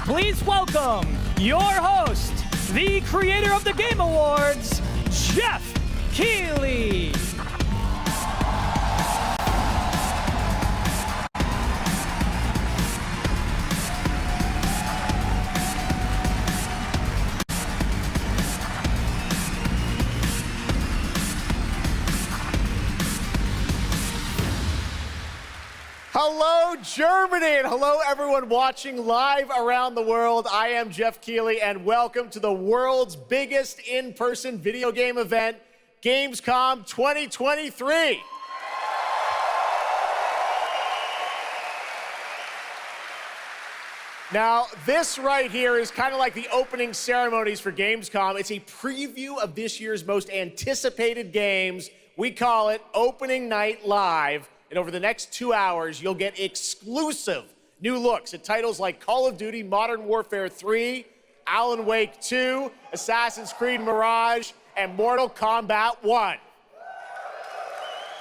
Please welcome your host, the creator of the Game Awards, Jeff Keighley. Hello, Germany, and hello, everyone watching live around the world. I am Jeff Keighley, and welcome to the world's biggest in-person video game event, Gamescom 2023. Now, this right here is kind of like the opening ceremonies for Gamescom. It's a preview of this year's most anticipated games. We call it Opening Night Live. And over the next 2 hours, you'll get exclusive new looks at titles like Call of Duty Modern Warfare 3, Alan Wake 2, Assassin's Creed Mirage, and Mortal Kombat 1.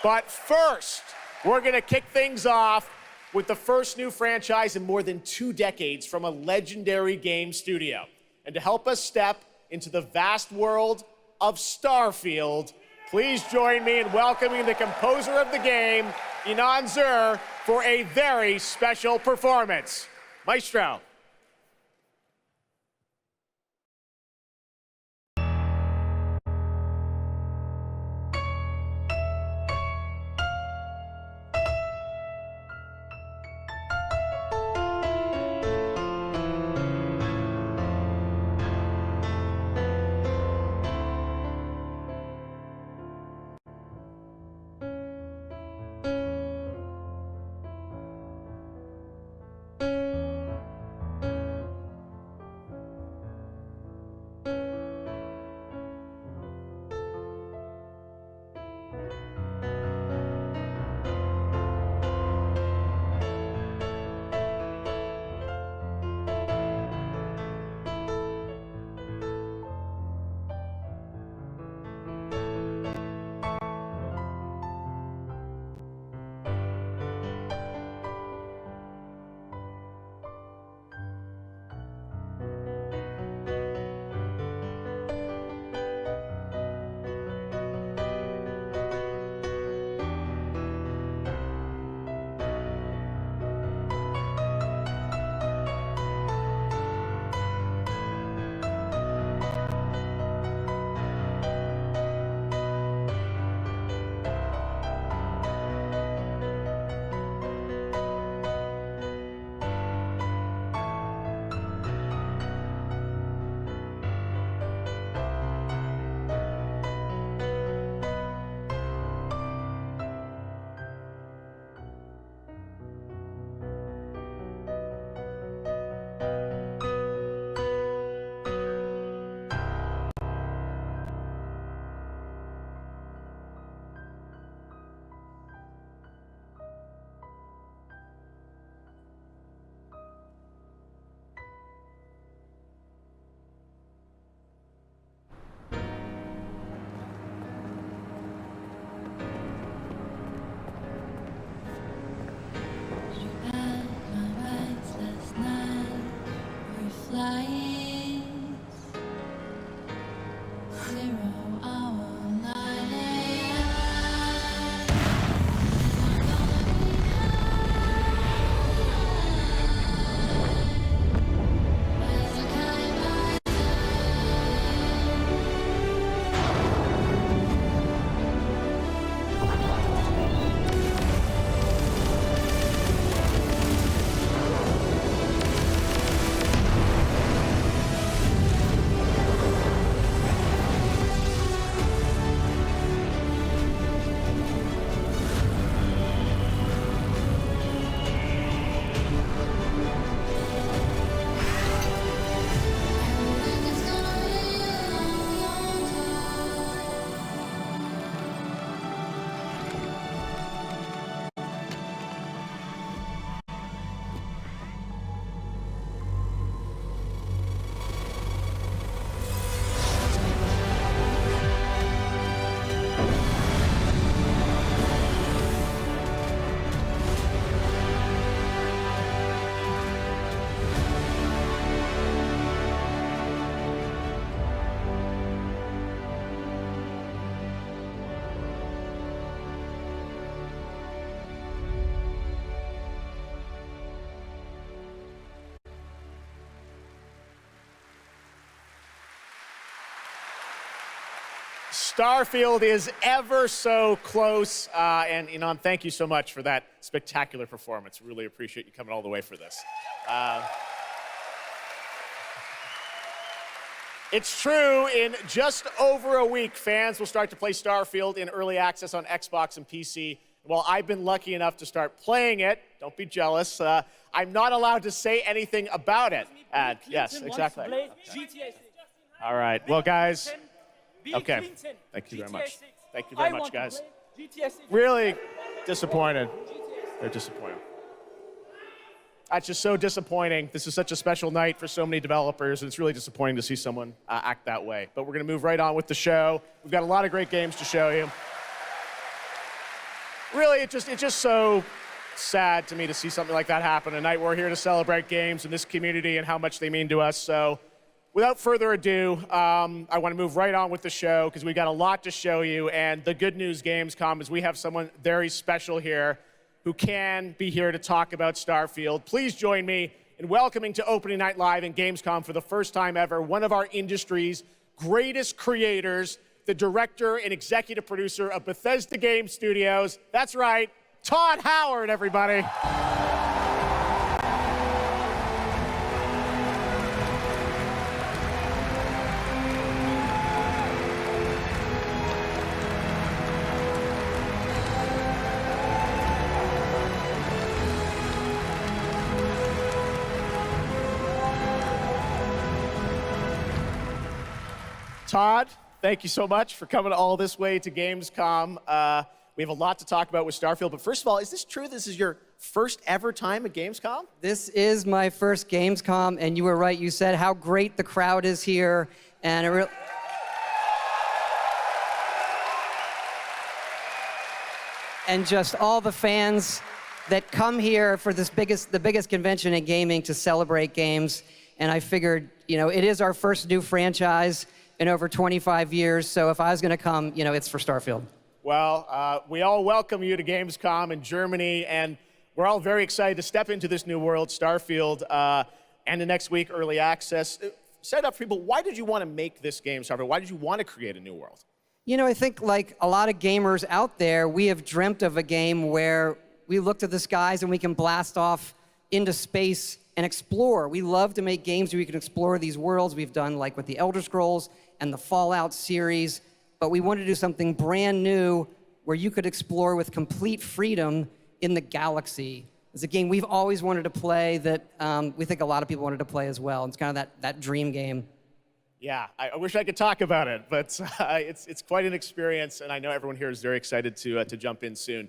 But first, we're going to kick things off with the first new franchise in more than 2 decades from a legendary game studio. And to help us step into the vast world of Starfield, please join me in welcoming the composer of the game, Inan Zur, for a very special performance. Maestro. Starfield is ever so close. And Inan, thank you so much for that spectacular performance. Really appreciate you coming all the way for this. It's true, in just over a week, fans will start to play Starfield in early access on Xbox and PC. Well, I've been lucky enough to start playing it. Don't be jealous. I'm not allowed to say anything about it. Yes, exactly. All right. Well, guys. Okay. Thank you very much. Thank you very much, guys. Really disappointed. They're disappointed. That's just so disappointing. This is such a special night for so many developers, and it's really disappointing to see someone act that way. But we're going to move right on with the show. We've got a lot of great games to show you. Really, it's just so sad to me to see something like that happen. Tonight we're here to celebrate games in this community and how much they mean to us. So without further ado, I want to move right on with the show because we've got a lot to show you. And the good news, Gamescom, is we have someone very special here who can be here to talk about Starfield. Please join me in welcoming to Opening Night Live and Gamescom for the first time ever, one of our industry's greatest creators, the director and executive producer of Bethesda Game Studios. That's right, Todd Howard, everybody. Todd, thank you so much for coming all this way to Gamescom. We have a lot to talk about with Starfield, but first of all, is this true? This is your first ever time at Gamescom? This is my first Gamescom, and you were right. You said how great the crowd is here, and and just all the fans that come here for the biggest convention in gaming to celebrate games. And I figured, it is our first new franchise in over 25 years, so if I was going to come, it's for Starfield. Well, we all welcome you to Gamescom in Germany, and we're all very excited to step into this new world, Starfield, and the next week, early access. Set up for people, why did you want to make this game, Starfield? Why did you want to create a new world? I think like a lot of gamers out there, we have dreamt of a game where we look to the skies and we can blast off into space and explore. We love to make games where we can explore these worlds. We've done like with the Elder Scrolls and the Fallout series, but we wanted to do something brand new where you could explore with complete freedom in the galaxy. It's a game we've always wanted to play that we think a lot of people wanted to play as well. It's kind of that dream game. Yeah, I wish I could talk about it, but it's quite an experience, and I know everyone here is very excited to jump in soon.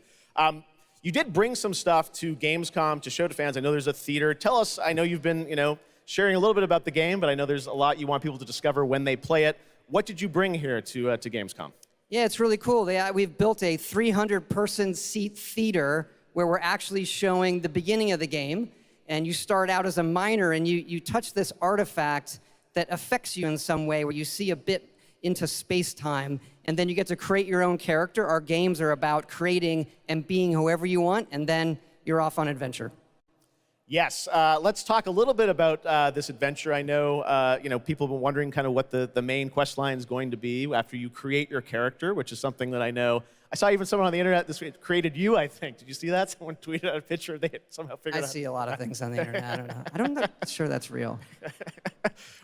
You did bring some stuff to Gamescom to show to fans. I know there's a theater. Tell us, I know you've been, sharing a little bit about the game, but I know there's a lot you want people to discover when they play it. What did you bring here to Gamescom? Yeah, it's really cool. We've built a 300-person seat theater where we're actually showing the beginning of the game, and you start out as a miner, and you touch this artifact that affects you in some way, where you see a bit into space-time, and then you get to create your own character. Our games are about creating and being whoever you want, and then you're off on adventure. Yes, let's talk a little bit about this adventure. I know, people have been wondering kind of what the main quest line is going to be after you create your character, which is something that I know. I saw even someone on the internet this week created you, I think. Did you see that? Someone tweeted out a picture. They somehow figured out. I see a lot of things on the internet. I don't know. I'm not sure that's real.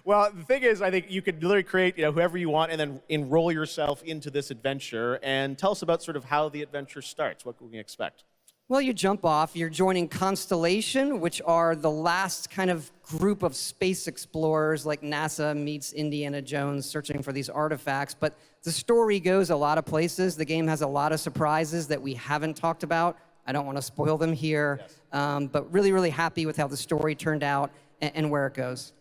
Well, the thing is, I think you could literally create whoever you want and then enroll yourself into this adventure. And tell us about sort of how the adventure starts. What can we expect? Well, you jump off. You're joining Constellation, which are the last kind of group of space explorers, like NASA meets Indiana Jones searching for these artifacts. But the story goes a lot of places. The game has a lot of surprises that we haven't talked about. I don't want to spoil them here, yes. But really, really happy with how the story turned out and where it goes.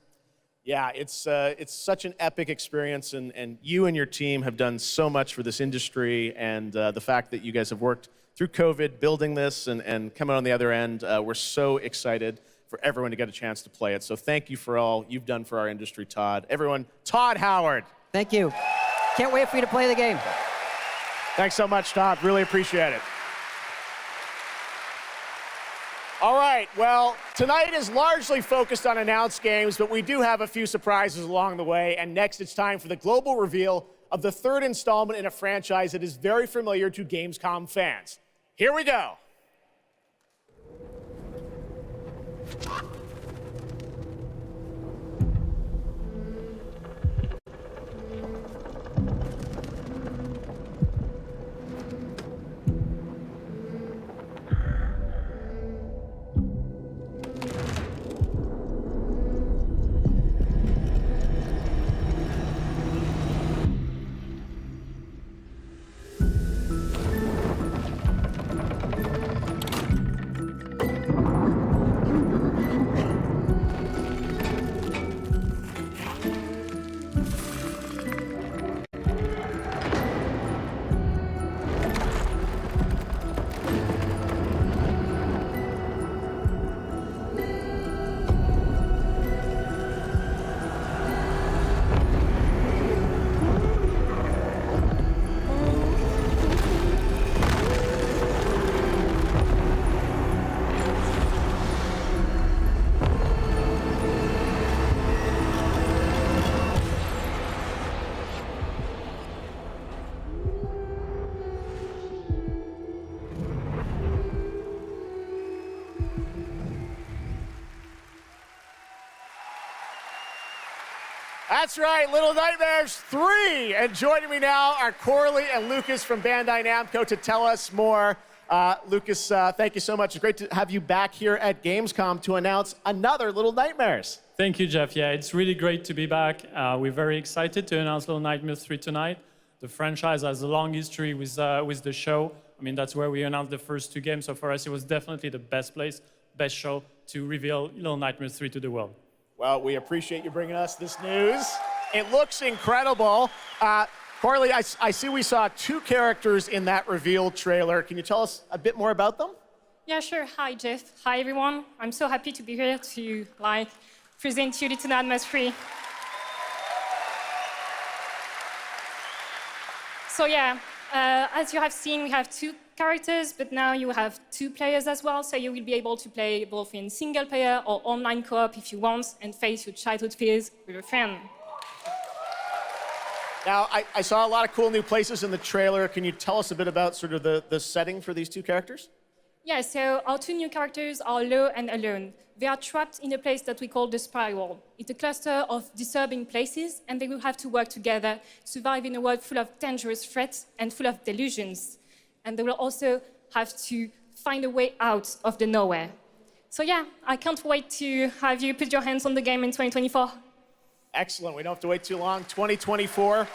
Yeah, it's such an epic experience, and you and your team have done so much for this industry, and the fact that you guys have worked through COVID, building this and coming on the other end, we're so excited for everyone to get a chance to play it. So thank you for all you've done for our industry, Todd. Everyone, Todd Howard. Thank you. Can't wait for you to play the game. Thanks so much, Todd. Really appreciate it. All right, well, tonight is largely focused on announced games, but we do have a few surprises along the way. And next, it's time for the global reveal of the third installment in a franchise that is very familiar to Gamescom fans. Here we go. That's right, Little Nightmares 3. And joining me now are Corley and Lucas from Bandai Namco to tell us more. Lucas, thank you so much. It's great to have you back here at Gamescom to announce another Little Nightmares. Thank you, Jeff. Yeah, it's really great to be back. We're very excited to announce Little Nightmares 3 tonight. The franchise has a long history with the show. I mean, that's where we announced the first two games. So for us, it was definitely the best place, best show to reveal Little Nightmares 3 to the world. Well, we appreciate you bringing us this news. It looks incredible. Corley, I see we saw two characters in that reveal trailer. Can you tell us a bit more about them? Yeah, sure. Hi, Jeff. Hi, everyone. I'm so happy to be here to present you Little Nightmares 3. So yeah, as you have seen, we have two characters, but now you have two players as well, so you will be able to play both in single player or online co-op if you want, and face your childhood fears with a friend. Now, I saw a lot of cool new places in the trailer. Can you tell us a bit about sort of the setting for these two characters? Yeah, so our two new characters are Lo and Alone. They are trapped in a place that we call the Spiral. It's a cluster of disturbing places, and they will have to work together, survive in a world full of dangerous threats and full of delusions. And they will also have to find a way out of the nowhere. So yeah, I can't wait to have you put your hands on the game in 2024. Excellent. We don't have to wait too long. 2024.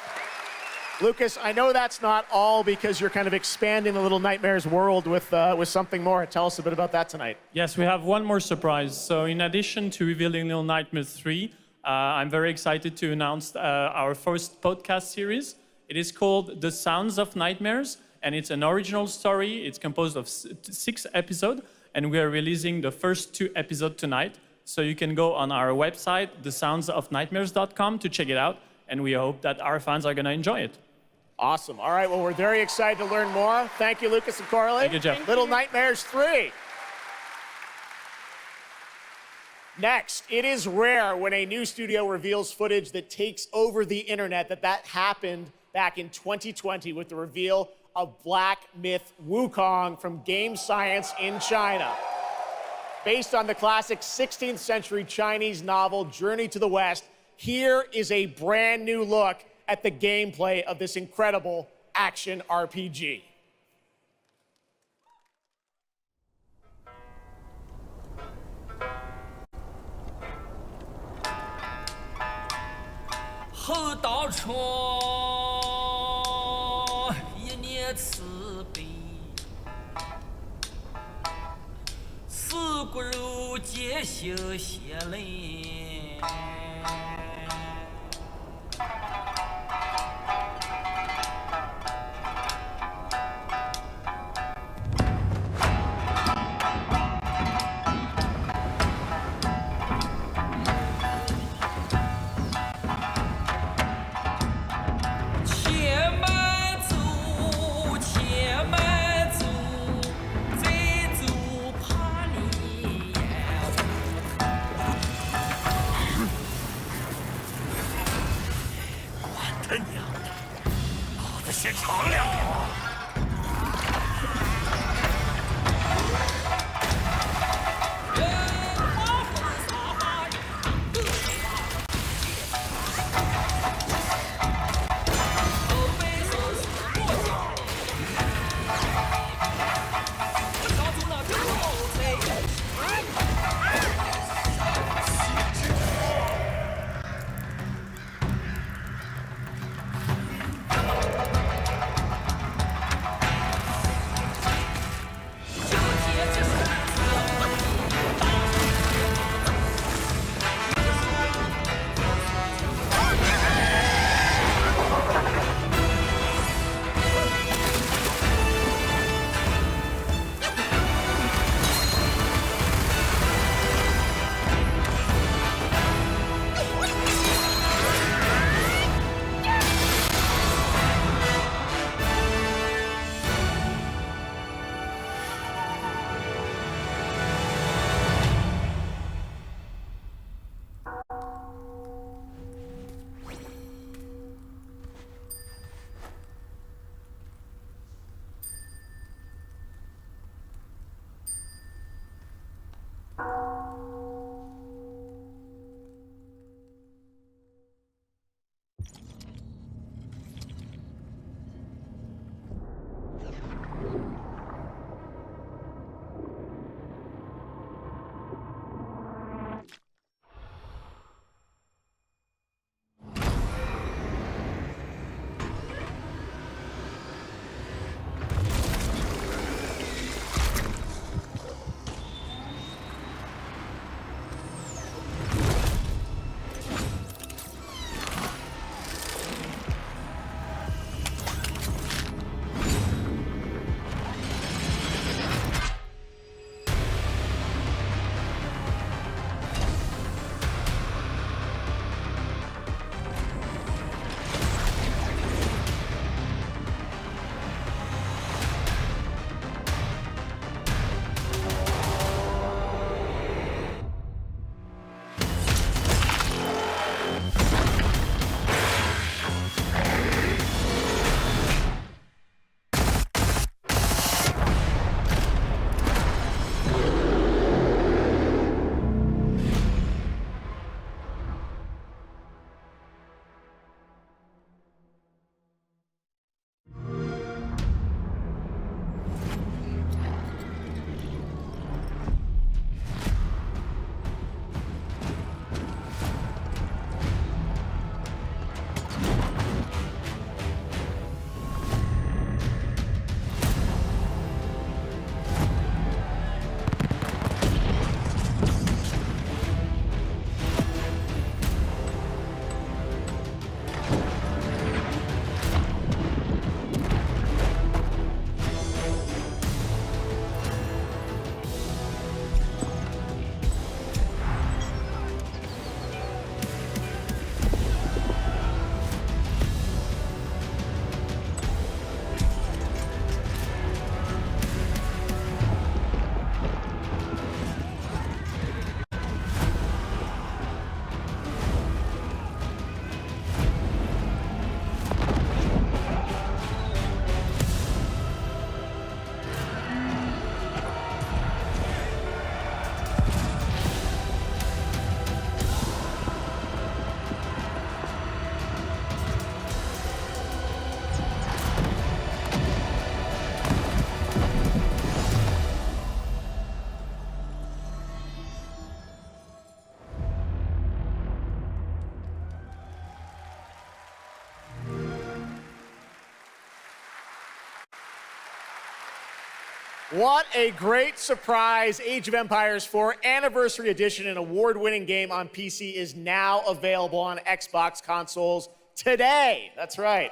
Lucas, I know that's not all because you're kind of expanding the Little Nightmares world with something more. Tell us a bit about that tonight. Yes, we have one more surprise. So in addition to revealing Little Nightmares 3, I'm very excited to announce our first podcast series. It is called The Sounds of Nightmares, and it's an original story. It's composed of 6 episodes, and we are releasing the first 2 episodes tonight. So you can go on our website, thesoundsofnightmares.com, to check it out, and we hope that our fans are going to enjoy it. Awesome. All right, well, we're very excited to learn more. Thank you, Lucas and Corley. Thank you, Jeff. Little Nightmares 3. Next, it is rare when a new studio reveals footage that takes over the internet. That happened back in 2020 with the reveal of Black Myth Wukong from Game Science in China. Based on the classic 16th century Chinese novel Journey to the West, here is a brand new look at the gameplay of this incredible action RPG. What a great surprise. Age of Empires 4 Anniversary Edition, an award-winning game on PC, is now available on Xbox consoles today. That's right.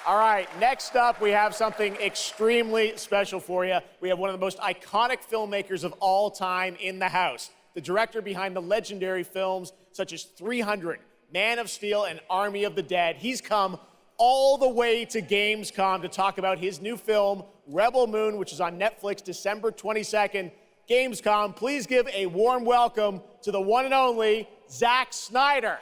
All right, next up, we have something extremely special for you. We have one of the most iconic filmmakers of all time in the house. The director behind the legendary films such as 300, Man of Steel, and Army of the Dead. He's come all the way to Gamescom to talk about his new film, Rebel Moon, which is on Netflix December 22nd. Gamescom, please give a warm welcome to the one and only Zack Snyder.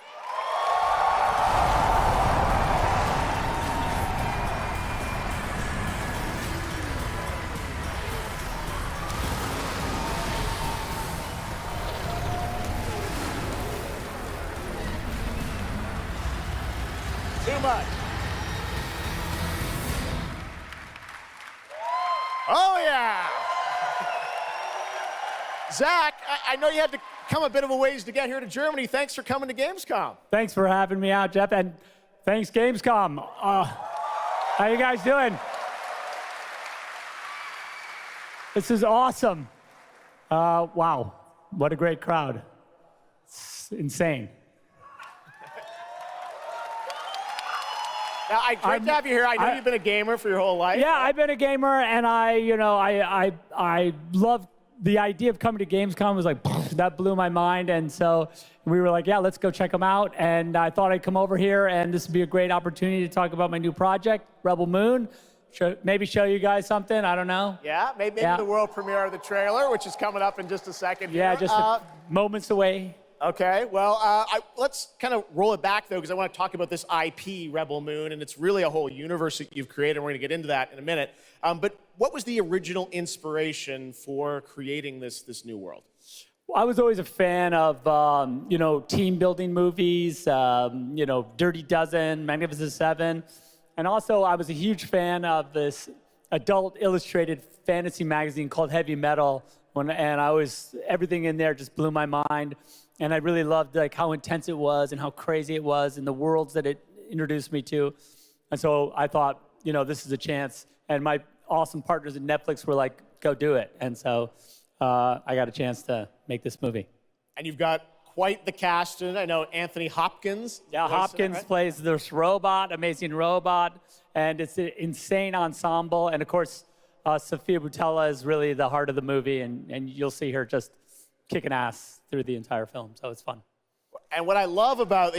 Too much. Oh, yeah. Zach, I know you had to come a bit of a ways to get here to Germany. Thanks for coming to Gamescom. Thanks for having me out, Jeff, and thanks, Gamescom. How you guys doing? This is awesome. Wow, what a great crowd. It's insane. Now, great to have you here. I know you've been a gamer for your whole life. Yeah, I've been a gamer, and I love the idea of coming to Gamescom. Was like, that blew my mind, and so we were like, yeah, let's go check them out. And I thought I'd come over here, and this would be a great opportunity to talk about my new project, Rebel Moon. Maybe show you guys something, I don't know. Yeah, maybe the world premiere of the trailer, which is coming up in just a second. Yeah, just moments away. Okay, well, let's kind of roll it back, though, because I want to talk about this IP, Rebel Moon, and it's really a whole universe that you've created, and we're going to get into that in a minute. But what was the original inspiration for creating this new world? Well, I was always a fan of, team-building movies, Dirty Dozen, Magnificent Seven, and also I was a huge fan of this adult illustrated fantasy magazine called Heavy Metal, and everything in there just blew my mind. And I really loved how intense it was and how crazy it was and the worlds that it introduced me to. And so I thought, this is a chance. And my awesome partners at Netflix were like, go do it. And so I got a chance to make this movie. And you've got quite the cast in it. I know Anthony Hopkins. Yeah, Hopkins plays this robot, amazing robot. And it's an insane ensemble. And of course, Sofia Boutella is really the heart of the movie. And you'll see her just kicking ass through the entire film, so it's fun. And what I love about,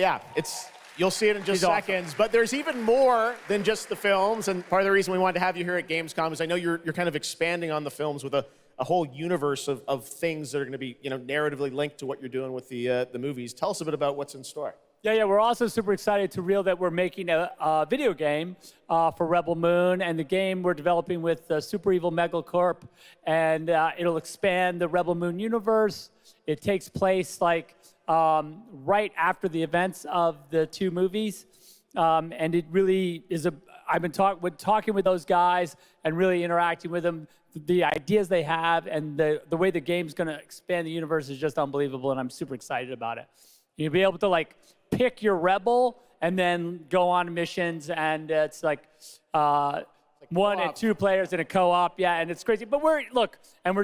you'll see it in just seconds, awesome. But there's even more than just the films, and part of the reason we wanted to have you here at Gamescom is I know you're kind of expanding on the films with a whole universe of things that are going to be, narratively linked to what you're doing with the movies. Tell us a bit about what's in store. Yeah, we're also super excited to reveal that we're making a video game for Rebel Moon, and the game we're developing with Super Evil Megacorp, and it'll expand the Rebel Moon universe. It takes place right after the events of the two movies, and it really is I've been talking with those guys and really interacting with them. The ideas they have and the way the game's going to expand the universe is just unbelievable, and I'm super excited about it. You'll be able to pick your rebel and then go on missions, and it's one and two players in a co-op, and it's crazy. But we're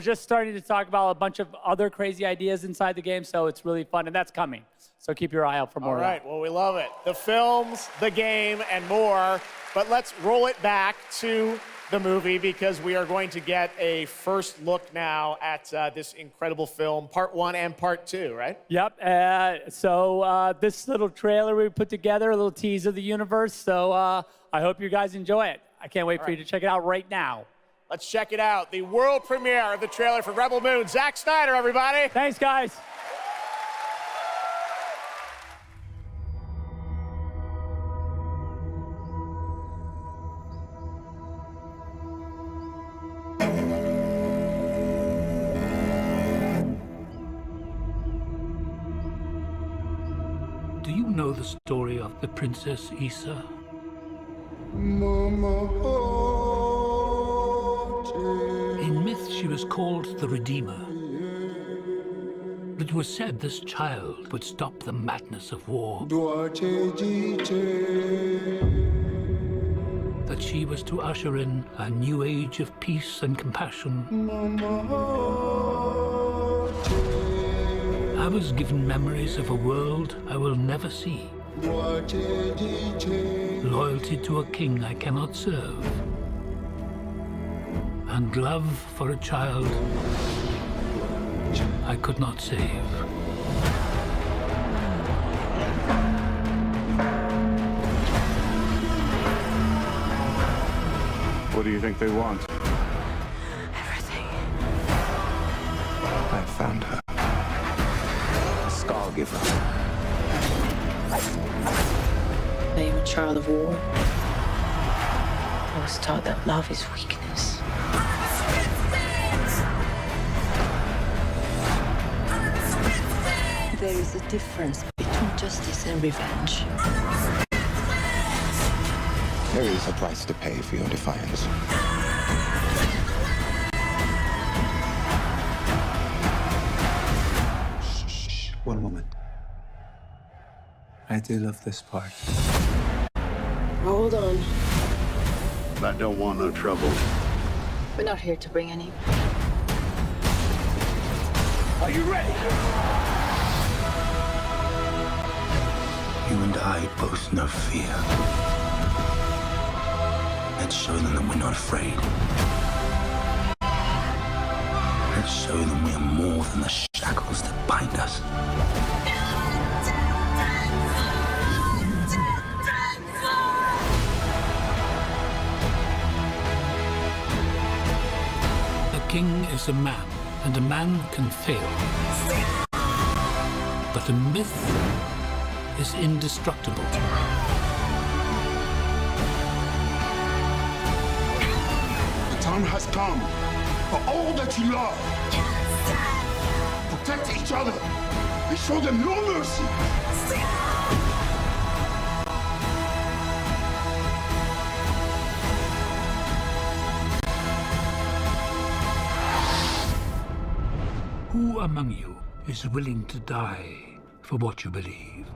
just starting to talk about a bunch of other crazy ideas inside the game, so it's really fun, and that's coming. So keep your eye out for more. All right, well, we love it. The films, the game, and more. But let's roll it back to the movie, because we are going to get a first look now at this incredible film, part 1 and part 2, right? Yep. So this little trailer we put together, a little tease of the universe. So I hope you guys enjoy it. I can't wait for you to check it out right now. Let's check it out. The world premiere of the trailer for Rebel Moon. Zack Snyder, everybody. Thanks, guys. Do you know the story of the Princess Issa? In myth, she was called the Redeemer. It was said this child would stop the madness of war. that she was to usher in a new age of peace and compassion. I was given memories of a world I will never see. Loyalty to a king I cannot serve. And love for a child I could not save. What do you think they want? Everything. I found her. Scargiver. I am a child of war. I was taught that love is weakness. There is a difference between justice and revenge. There is a price to pay for your defiance. Shh. One moment. I do love this part. Hold on. I don't want no trouble. We're not here to bring any. Are you ready? You and I both know fear. Let's show them that we're not afraid. Let's show them we are more than the shackles that bind us. A king is a man, and a man can fail. But a myth is indestructible. The time has come for all that you love. Protect each other and show them no mercy. Who among you is willing to die for what you believe?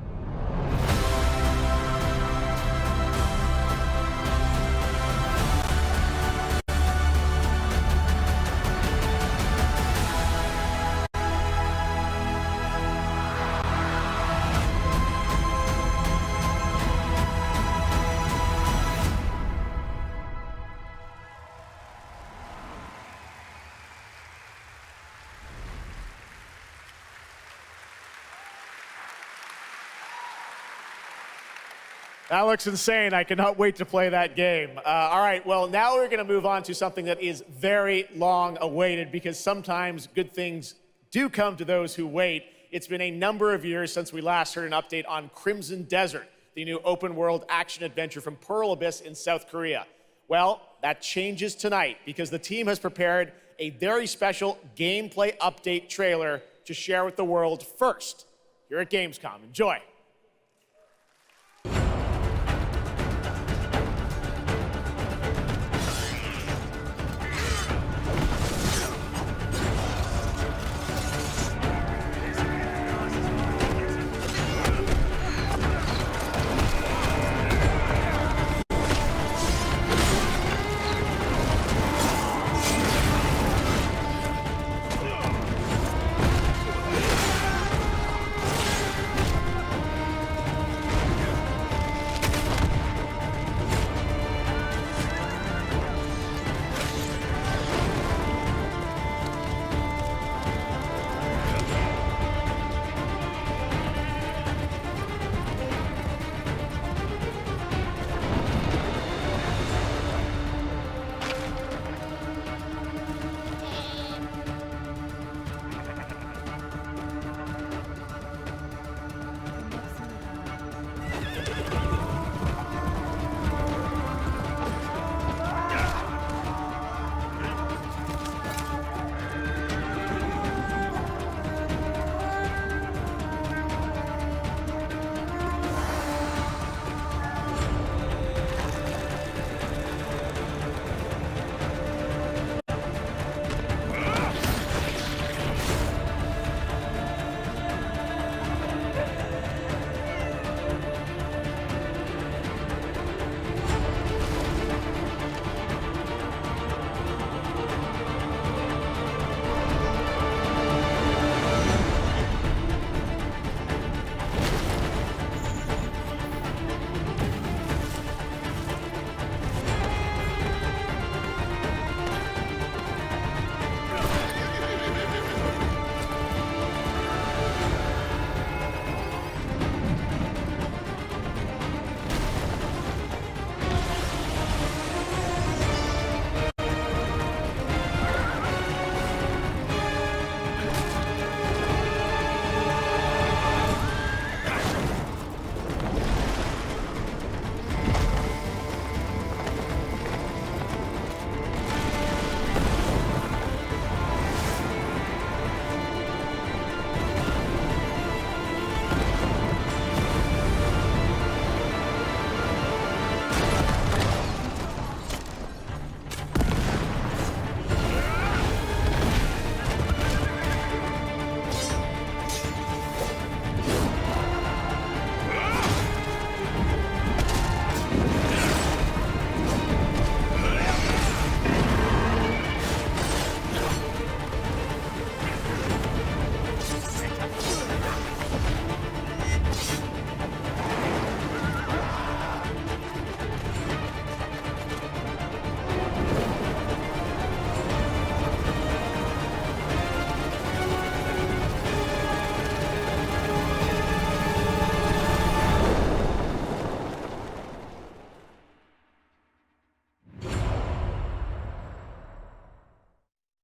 That looks insane. I cannot wait to play that game. All right, well, now we're going to move on to something that is very long awaited because sometimes good things do come to those who wait. It's been a number of years since we last heard an update on Crimson Desert, the new open world action adventure from Pearl Abyss in South Korea. Well, that changes tonight because the team has prepared a very special gameplay update trailer to share with the world first here at Gamescom. Enjoy.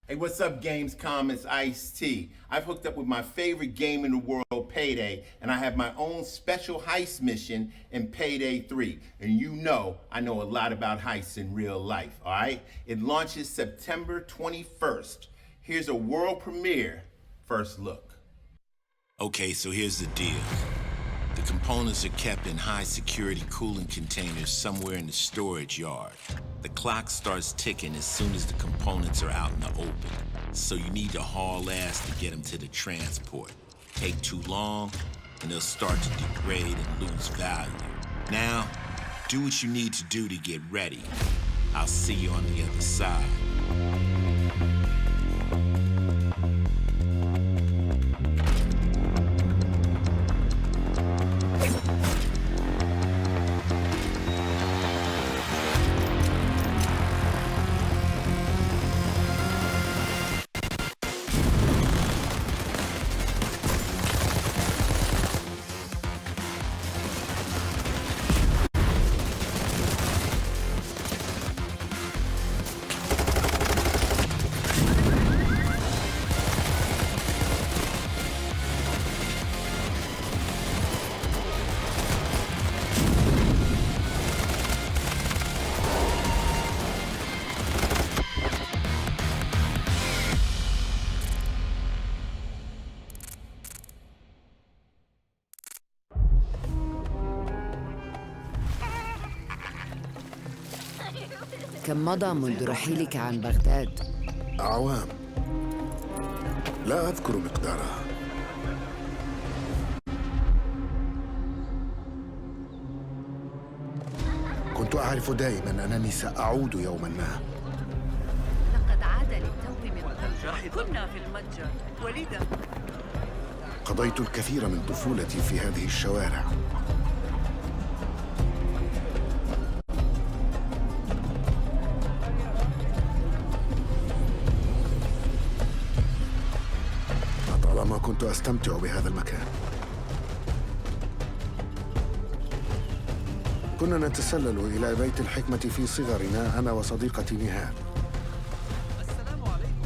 Hey, what's up, Gamescom? It's Ice-T. I've hooked up with my favorite game in the world, Payday, and I have my own special heist mission in Payday 3. And you know I know a lot about heists in real life, all right? It launches September 21st. Here's a world premiere first look. Okay, so here's the deal. The components are kept in high-security cooling containers somewhere in the storage yard. The clock starts ticking as soon as the components are out in the open, so you need to haul ass to get them to the transport. Take too long, and they'll start to degrade and lose value. Now, do what you need to do to get ready. I'll see you on the other side. كم مضى منذ رحيلك عن بغداد؟ أعوام لا أذكر مقدارها. كنت أعرف دائما أنني سأعود يوما ما. لقد عاد للتو من قبل. كنا في المتجر ولذا قضيت الكثير من طفولتي في هذه الشوارع. لطالما كنت أستمتع بهذا المكان. كنا نتسلل إلى بيت الحكمة في صغرنا أنا وصديقتي نهال. السلام عليكم.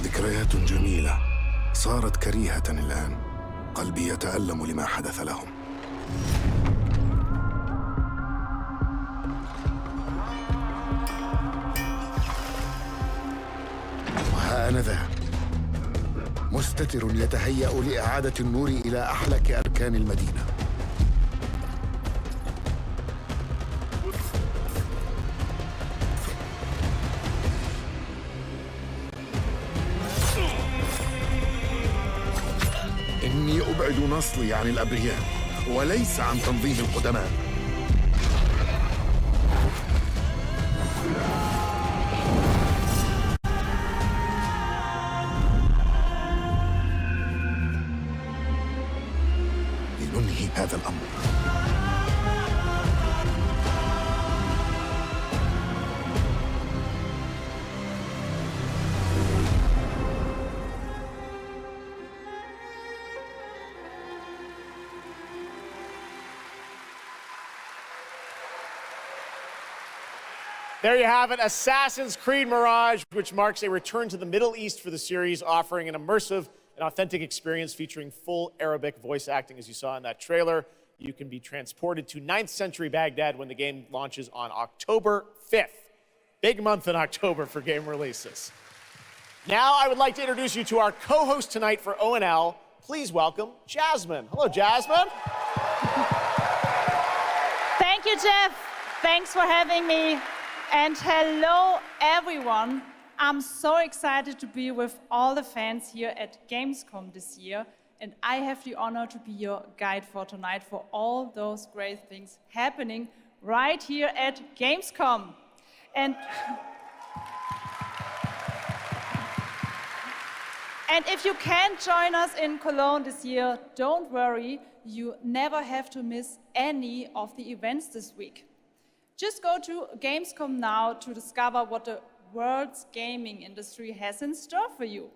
ذكريات جميلة صارت كريهة الآن. قلبي يتألم لما حدث لهم. وها أنا ذا مستتر يتهيأ لإعادة النور إلى أحلك أركان المدينة. إني أبعد نصلي عن الأبرياء وليس عن تنظيم القدماء. لننهي هذا الأمر. There you have it, Assassin's Creed Mirage, which marks a return to the Middle East for the series, offering an immersive and authentic experience featuring full Arabic voice acting, as you saw in that trailer. You can be transported to 9th century Baghdad when the game launches on October 5th. Big month in October for game releases. Now I would like to introduce you to our co-host tonight for ONL. Please welcome Jasmine. Hello, Jasmine. Thank you, Jeff. Thanks for having me. And hello, everyone. I'm so excited to be with all the fans here at Gamescom this year. And I have the honor to be your guide for tonight for all those great things happening right here at Gamescom. And if you can't join us in Cologne this year, don't worry. You never have to miss any of the events this week. Just go to Gamescom now to discover what the world's gaming industry has in store for you.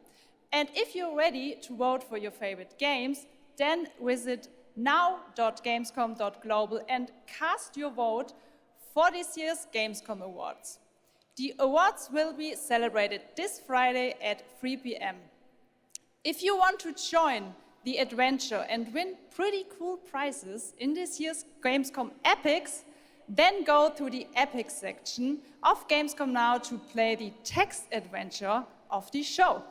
And if you're ready to vote for your favorite games, then visit now.gamescom.global and cast your vote for this year's Gamescom Awards. The awards will be celebrated this Friday at 3 p.m. If you want to join the adventure and win pretty cool prizes in this year's Gamescom Epics, then go to the Epics section of Gamescom Now to play the text adventure of the show.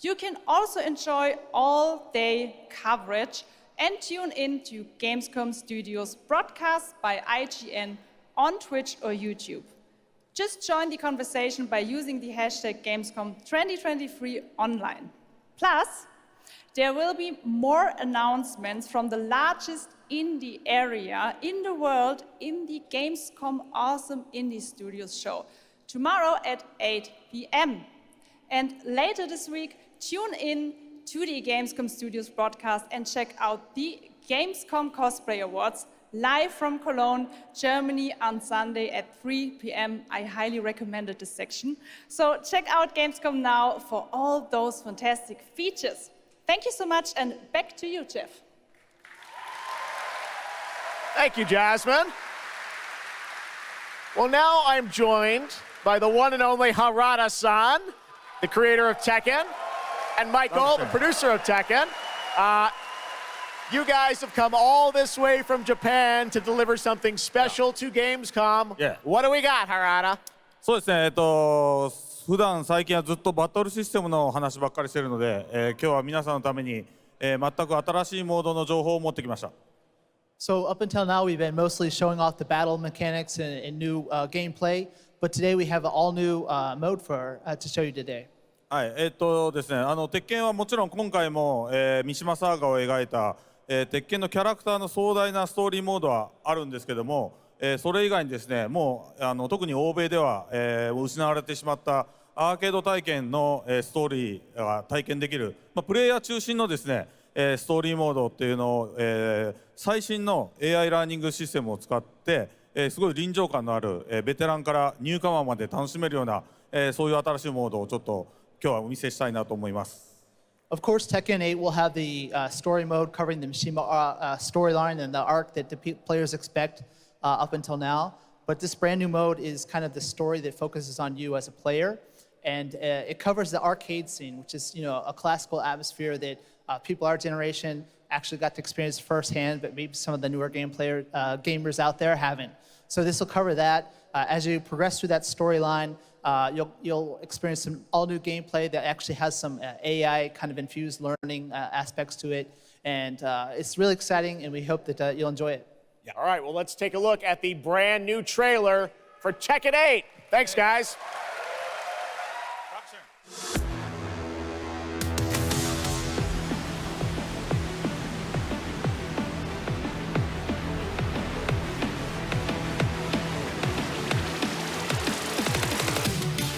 You can also enjoy all-day coverage and tune in to Gamescom Studios broadcasts by IGN on Twitch or YouTube. Just join the conversation by using the hashtag Gamescom 2023 online. Plus, there will be more announcements from the largest indie area in the world in the Gamescom Awesome Indie Studios show tomorrow at 8 p.m. And later this week, tune in to the Gamescom Studios broadcast and check out the Gamescom Cosplay Awards live from Cologne, Germany on Sunday at 3 p.m. I highly recommended this section. So check out Gamescom Now for all those fantastic features. Thank you so much, and back to you, Jeff. Thank you, Jasmine. Well, now I'm joined by the one and only Harada-san, the creator of Tekken, and Michael, the producer of Tekken. You guys have come all this way from Japan to deliver something special to Gamescom. Yeah. What do we got, Harada? そうですね、普段最近はずっとバトルシステムの話ばっかりしてるので、今日は皆さんのために、全く新しいモードの情報を持ってきました。So up until now, we've been mostly showing off the battle mechanics and new gameplay, but today we have an all-new mode to show you today. はい、ですね、鉄拳はもちろん今回も、三島サーガを描いた、鉄拳のキャラクターの壮大なストーリーモードはあるんですけども、それ以外にですね、もう特に欧米では、失われてしまったアーケード体験の、ストーリーが体験できる、プレイヤー中心のですね、ストーリーモードっていうのを、最新の AI ラーニングシステムを使って、すごい臨場感のある、ベテランからニューカマーまで楽しめるような、そういう新しいモードをちょっと今日はお見せしたいなと思います。Of course, Tekken 8 will have the story mode covering the Mishima storyline and the arc that the players expect up until now. But this brand new mode is kind of the story that focuses on you as a player. And it covers the arcade scene, which is a classical atmosphere that people our generation actually got to experience firsthand, but maybe some of the newer gamers out there haven't. So this will cover that. As you progress through that storyline, you'll experience some all-new gameplay that actually has some AI kind of infused learning aspects to it. And it's really exciting, and we hope that you'll enjoy it. Yeah. All right, well, let's take a look at the brand new trailer for Tekken 8. Thanks, guys.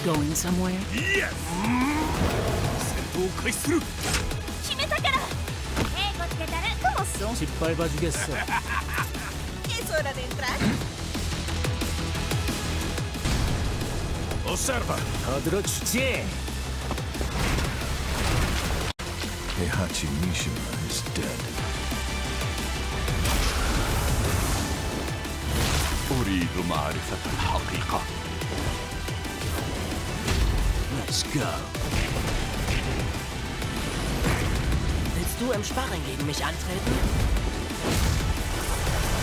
Going somewhere? Yes! 戦闘を開始する決めたから英語つけたらcomo son 失敗バジゲッソ Es hora de entrar Observa Hadroch J Heihachi Mishima is dead أريد معرفة الحقيقة Let's go. Willst du im Sparring gegen mich antreten?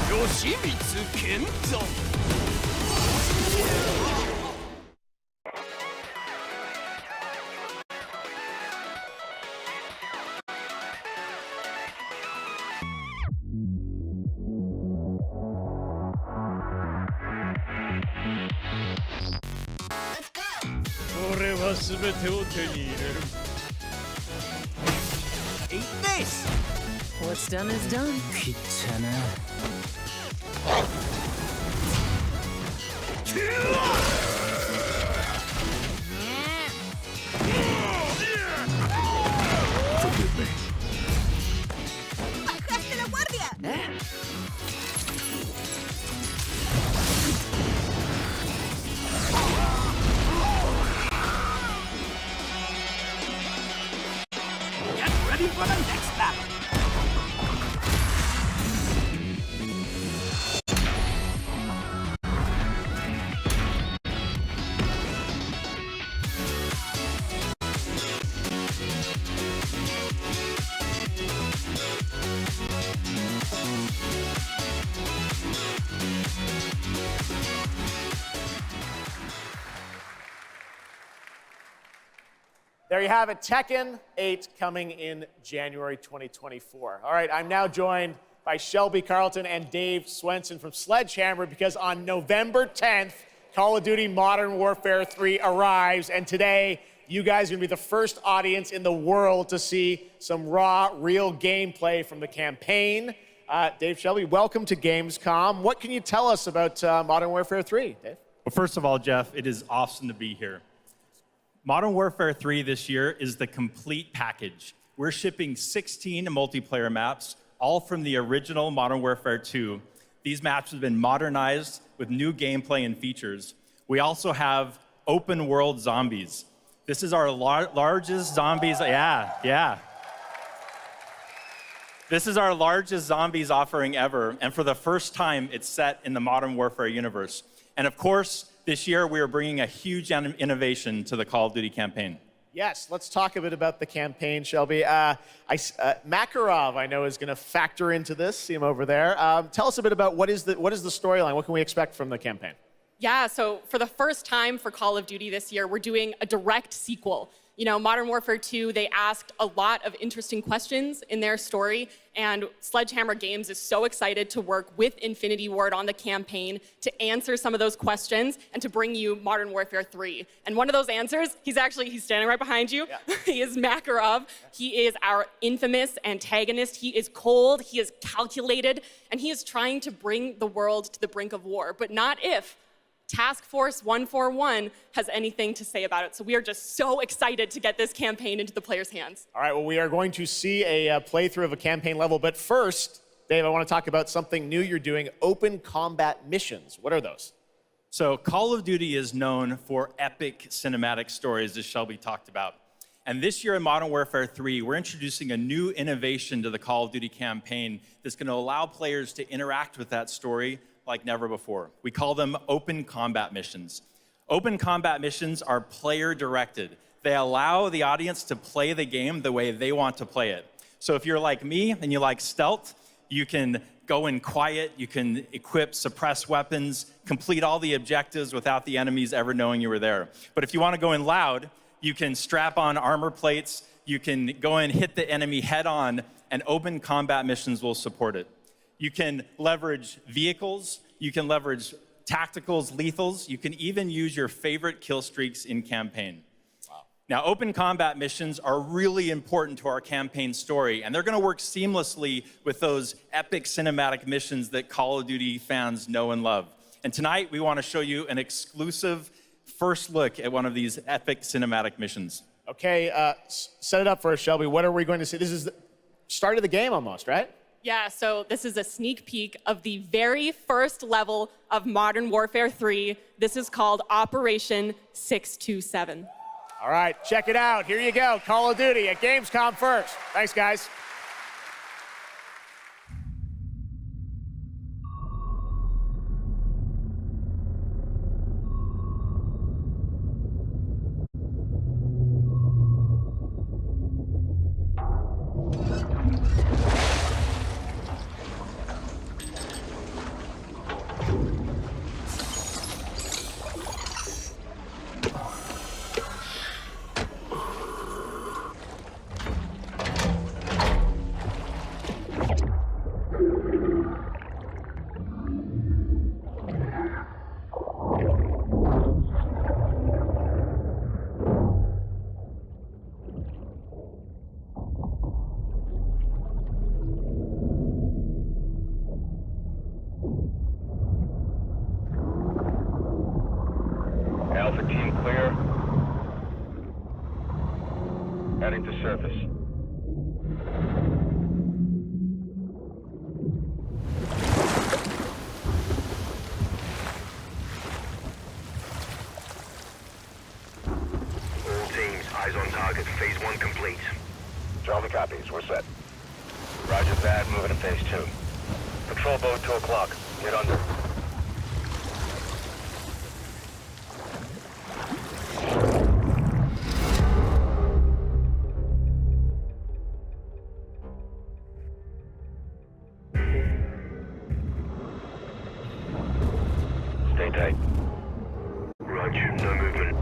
Yoshimitsu Kendo! Eat this! What's done is done. Kitana. Forgive me. ¡Bajaste la guardia! Get ready for the next battle. There you have it, Tekken 8 coming in January 2024. All right, I'm now joined by Shelby Carlton and Dave Swenson from Sledgehammer because on November 10th, Call of Duty Modern Warfare 3 arrives, and today you guys are going to be the first audience in the world to see some raw, real gameplay from the campaign. Dave, Shelby, welcome to Gamescom. What can you tell us about Modern Warfare 3, Dave? Well, first of all, Jeff, it is awesome to be here. Modern Warfare 3 this year is the complete package. We're shipping 16 multiplayer maps, all from the original Modern Warfare 2. These maps have been modernized with new gameplay and features. We also have open world zombies. This is our largest zombies, This is our largest zombies offering ever, and for the first time, it's set in the Modern Warfare universe. And of course, this year, we are bringing a huge innovation to the Call of Duty campaign. Yes, let's talk a bit about the campaign, Shelby. Makarov, I know, is going to factor into this. See him over there. Tell us a bit about what is the storyline? What can we expect from the campaign? Yeah, so for the first time for Call of Duty this year, we're doing a direct sequel. You know, Modern Warfare 2, they asked a lot of interesting questions in their story, and Sledgehammer Games is so excited to work with Infinity Ward on the campaign to answer some of those questions and to bring you Modern Warfare 3. And one of those answers, he's standing right behind you. Yeah. He is Makarov. He is our infamous antagonist. He is cold, he is calculated, and he is trying to bring the world to the brink of war, but not if Task Force 141 has anything to say about it. So we are just so excited to get this campaign into the players' hands. All right, well, we are going to see a playthrough of a campaign level. But first, Dave, I want to talk about something new you're doing, open combat missions. What are those? So Call of Duty is known for epic cinematic stories, as Shelby talked about. And this year in Modern Warfare 3, we're introducing a new innovation to the Call of Duty campaign that's going to allow players to interact with that story like never before. We call them open combat missions. Open combat missions are player-directed. They allow the audience to play the game the way they want to play it. So if you're like me and you like stealth, you can go in quiet, you can equip suppressed weapons, complete all the objectives without the enemies ever knowing you were there. But if you want to go in loud, you can strap on armor plates, you can go in, hit the enemy head on, and open combat missions will support it. You can leverage vehicles, you can leverage tacticals, lethals, you can even use your favorite kill streaks in campaign. Wow. Now, open combat missions are really important to our campaign story, and they're gonna work seamlessly with those epic cinematic missions that Call of Duty fans know and love. And tonight, we wanna show you an exclusive first look at one of these epic cinematic missions. Okay, set it up for us, Shelby. What are we going to see? This is the start of the game almost, right? Yeah, so this is a sneak peek of the very first level of Modern Warfare 3. This is called Operation 627. All right, check it out. Here you go, Call of Duty at Gamescom first. Thanks, guys. Alpha team clear. Heading to surface. All teams, eyes on target. Phase 1 complete. Charlie copies. We're set. Roger that. Moving to phase 2. Patrol boat 2 o'clock. Get under. Stay tight. Roger, no movement.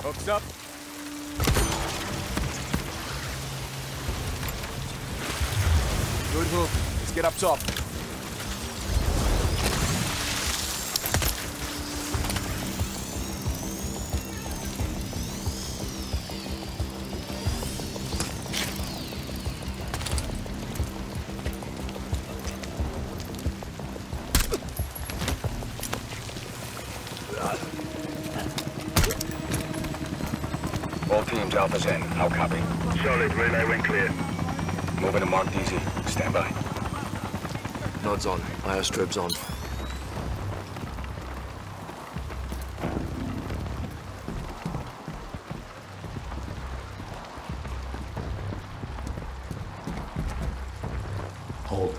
Hooks up. Good hook. Let's get up top. All teams, Alpha's in. How copy? Solid. Relay went clear. Moving to Mark DZ. Stand by. Nods on. Iostrobes on. Hold.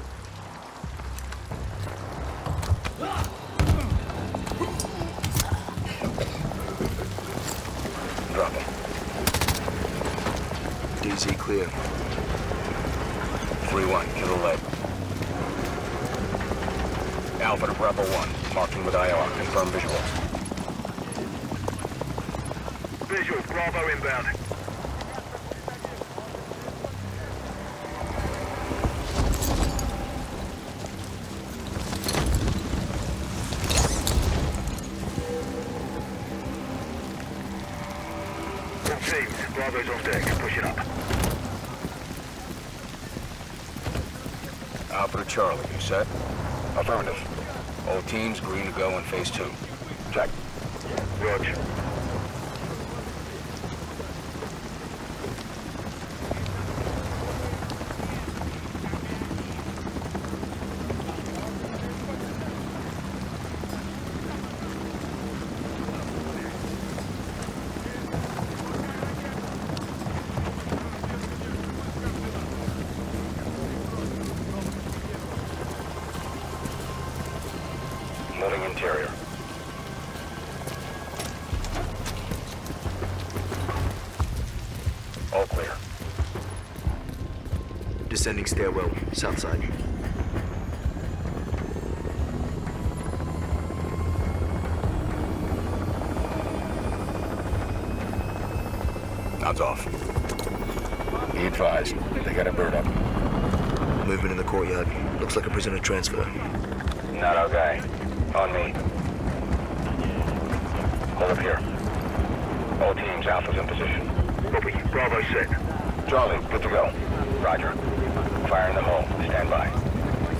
Drop him. DZ clear. 3-1, to the left. Alpha to Bravo 1, marking with IR. Confirm visual. Visual. Bravo inbound. All teams, Bravo's on deck. Push it up. Alpha to Charlie, you set? Affirmative. All teams green to go in phase 2. Check. Roger. Moving interior. All clear. Descending stairwell, south side. Nods off. Be advised, they got a bird up. Movement in the courtyard. Looks like a prisoner transfer. Not our guy. On me. Hold up here. All teams, Alpha's in position. Copy. Bravo set. Charlie, good to go. Roger. Fire in the hole. Stand by.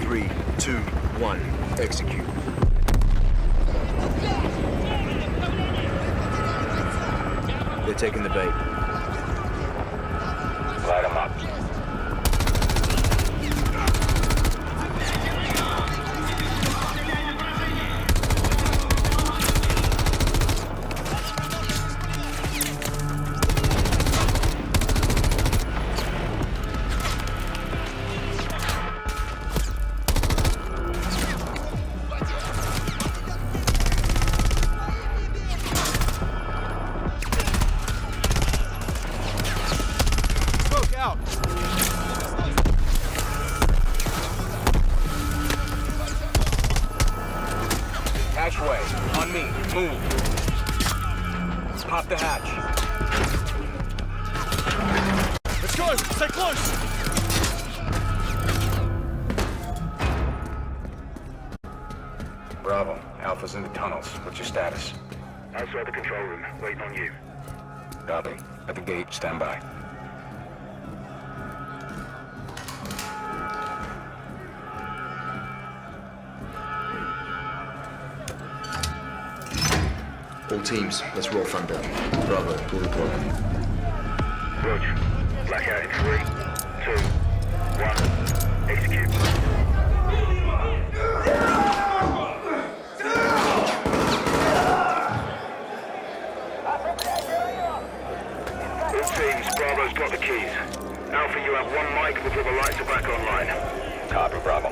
3, 2, 1. Execute. They're taking the bait. Light them up. Hatchway, on me, move. Pop the hatch. Let's go! Stay close! Bravo, Alpha's in the tunnels. What's your status? Outside the control room, waiting on you. Copy. At the gate, stand by. All teams, let's roll thunder. Bravo, pull the plug. Roger. Blackout in 3, 2, 1. Execute. All teams, Bravo's got the keys. Alpha, you have 1 mic before the lights are back online. Copy, Bravo.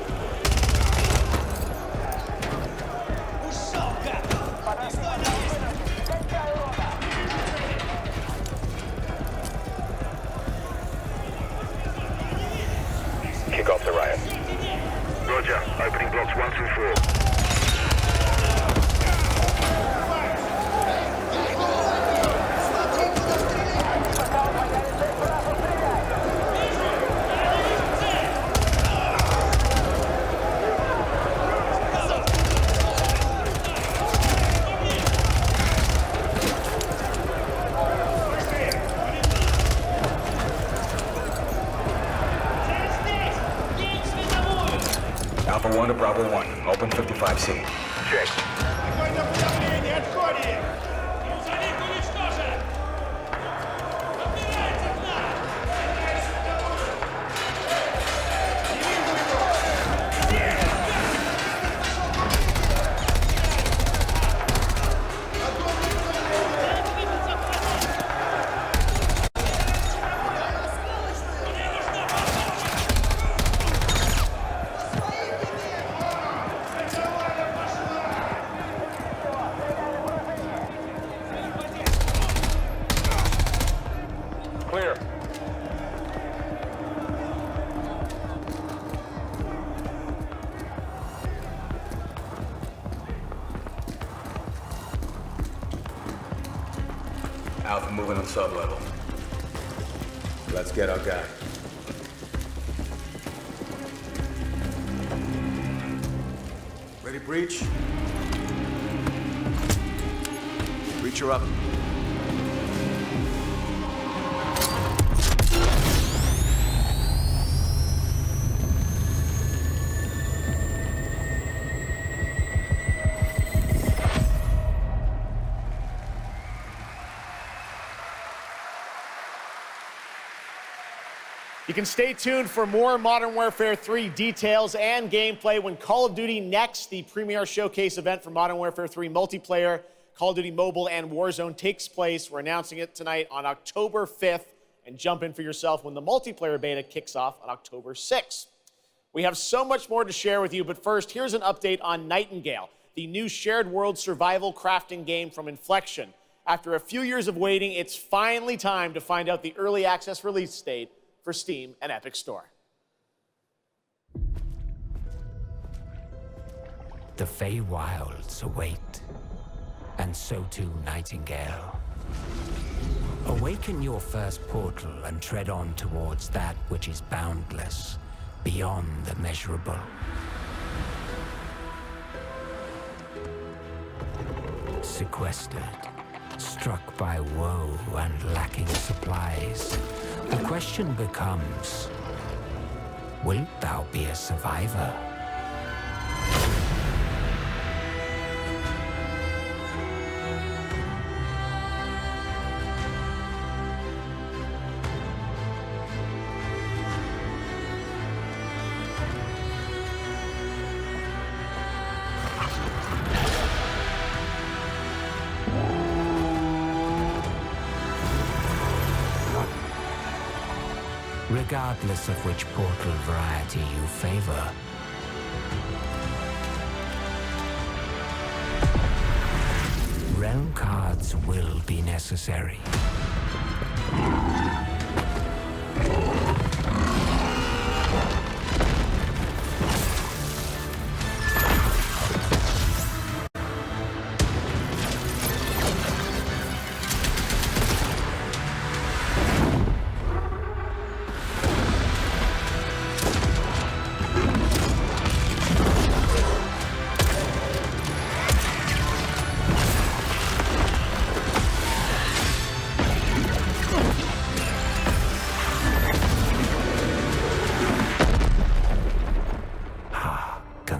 Kick off the riot. Roger. Opening blocks 1 through 4. to Bravo 1. Open 55C. Check. Clear. Alpha moving on sub-level. Let's get our guy. Ready, breach? Breacher up. You can stay tuned for more Modern Warfare 3 details and gameplay when Call of Duty Next, the premier showcase event for Modern Warfare 3 multiplayer, Call of Duty Mobile, and Warzone takes place. We're announcing it tonight on October 5th, and jump in for yourself when the multiplayer beta kicks off on October 6th. We have so much more to share with you, but first, here's an update on Nightingale, the new shared world survival crafting game from Inflection. After a few years of waiting, it's finally time to find out the early access release date for Steam and Epic Store. The Feywilds await, and so too Nightingale. Awaken your first portal and tread on towards that which is boundless, beyond the measurable. Sequestered, struck by woe and lacking supplies, the question becomes, wilt thou be a survivor? Regardless of which portal variety you favor, realm cards will be necessary.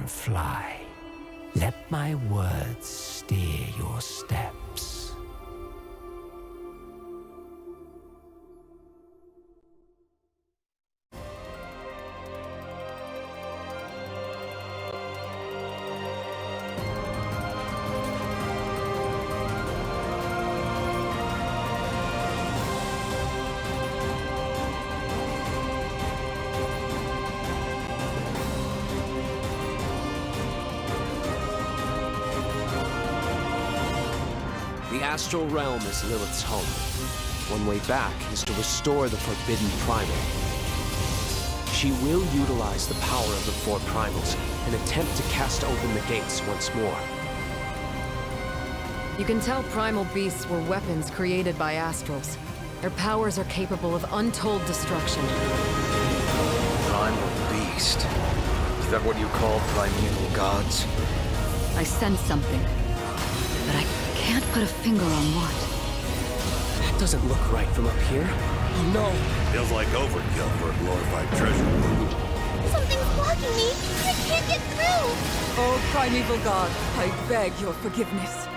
Fly. Let my words steer your steps. The astral realm is Lilith's home. One way back is to restore the forbidden primal. She will utilize the power of the four primals and attempt to cast open the gates once more. You can tell primal beasts were weapons created by astrals. Their powers are capable of untold destruction. Primal beast. Is that what you call primeval gods? I sense something, but I can't put a finger on what. That doesn't look right from up here. Oh no! Feels like overkill for a glorified treasure. Something's blocking me! I can't get through! Oh, primeval god, I beg your forgiveness.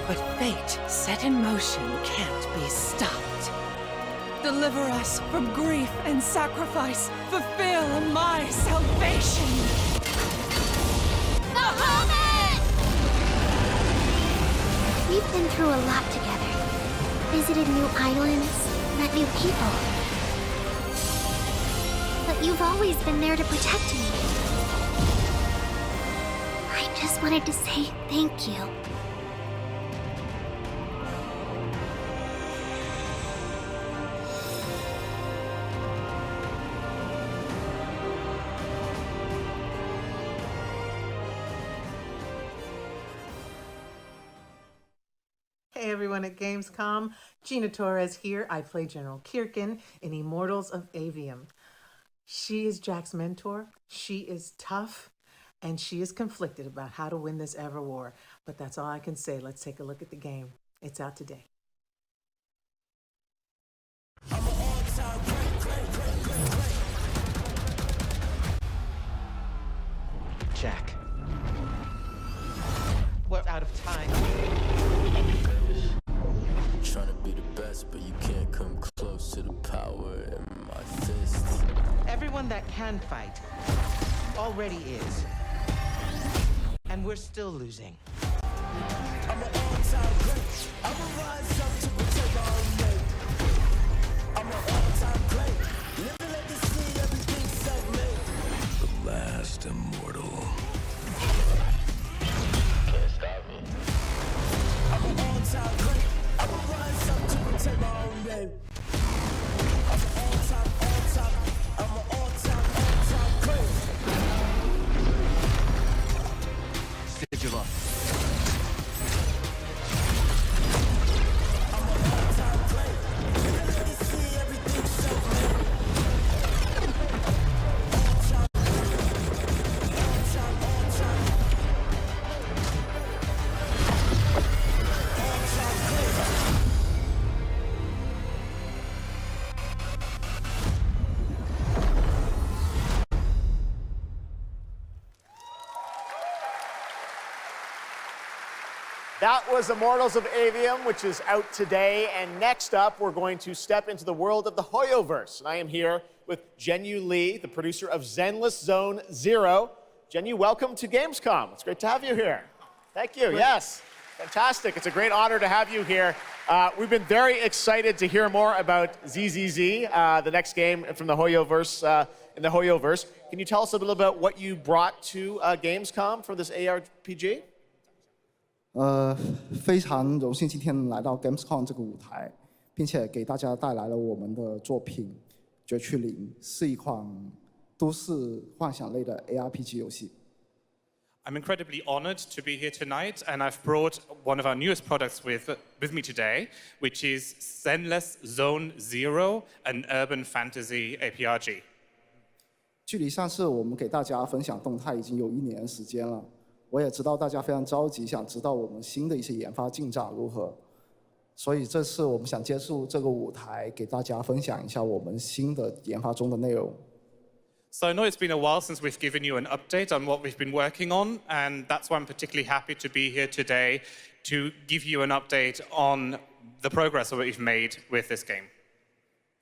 But fate set in motion can't be stopped. Deliver us from grief and sacrifice. Fulfill my salvation. The Hobbit! We've been through a lot together. Visited new islands, met new people. But you've always been there to protect me. I just wanted to say thank you. Hey everyone at Gamescom, Gina Torres here. I play General Kirkin in Immortals of Avium. She is Jack's mentor, she is tough, and she is conflicted about how to win this ever war. But that's all I can say. Let's take a look at the game. It's out today. Jack. We're out of time. Trying to be the best, but you can't come close to the power in my fist. Everyone that can fight already is. And we're still losing. I'm an all-time great. I'ma rise up to protect my own name. I'm an all-time great. Living let the see everything self-made. The last immortal. Can't stop me. I'm an all-time great. I'ma rise up to protect my own name. I'm an all-time great. Sigil up. That was Immortals of Avium, which is out today. And next up, we're going to step into the world of the Hoyoverse. And I am here with Zhenyu Li, the producer of Zenless Zone Zero. Zhenyu, welcome to Gamescom. It's great to have you here. Thank you. Yes, fantastic. It's a great honor to have you here. We've been very excited to hear more about ZZZ, the next game from the Hoyoverse, in the Hoyoverse. Can you tell us a little about what you brought to Gamescom for this ARPG? 非常荣幸今天来到 Gamescom 这个舞台，并且给大家带来了我们的作品《绝区零》，是一款都市幻想类的 ARPG 游戏。I'm incredibly honored to be here tonight, and I've brought one of our newest products with me today, which is Zenless Zone Zero, an urban fantasy ARPG. 距离上次我们给大家分享动态已经有1年时间了。 我也知道大家非常着急，想知道我们新的一些研发进展如何，所以这次我们想借助这个舞台，给大家分享一下我们新的研发中的内容。So I know it's been a while since we've given you an update on what we've been working on, and that's why I'm particularly happy to be here today to give you an update on the progress that we've made with this game.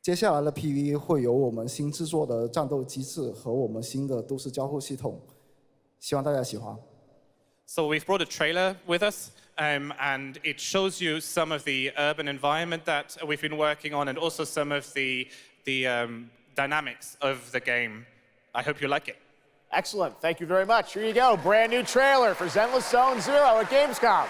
接下来的 PV 会有我们新制作的战斗机制和我们新的都市交互系统，希望大家喜欢。 So we've brought a trailer with us, and it shows you some of the urban environment that we've been working on, and also some of the dynamics of the game. I hope you like it. Excellent. Thank you very much. Here you go. Brand new trailer for Zenless Zone Zero at Gamescom.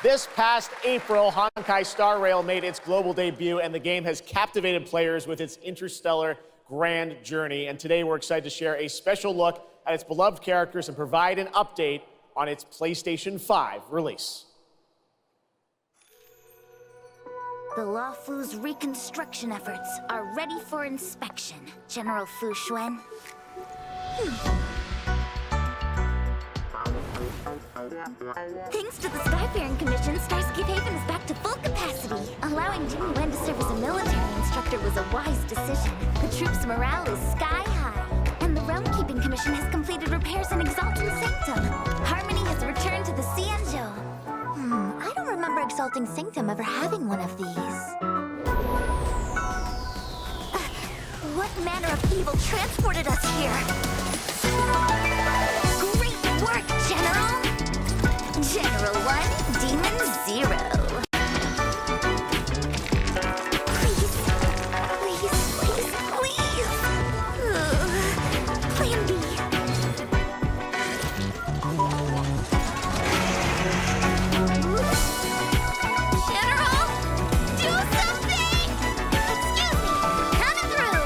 This past April, Honkai Star Rail made its global debut, and the game has captivated players with its interstellar grand journey. And today we're excited to share a special look at its beloved characters and provide an update on its PlayStation 5 release. The Luofu's reconstruction efforts are ready for inspection, General Fu Xuan. Thanks to the Skyfaring Commission, Starscape Haven is back to full capacity. Allowing Jing Wen to serve as a military instructor was a wise decision. The troops' morale is sky high. And the Realm Keeping Commission has completed repairs in Exalting Sanctum. Harmony has returned to the Xianzhou. I don't remember Exalting Sanctum ever having one of these. What manner of evil transported us here? Great work, General! General 1, Demon 0. Please, please, please, please! Plan B. General, do something! Excuse me, coming through!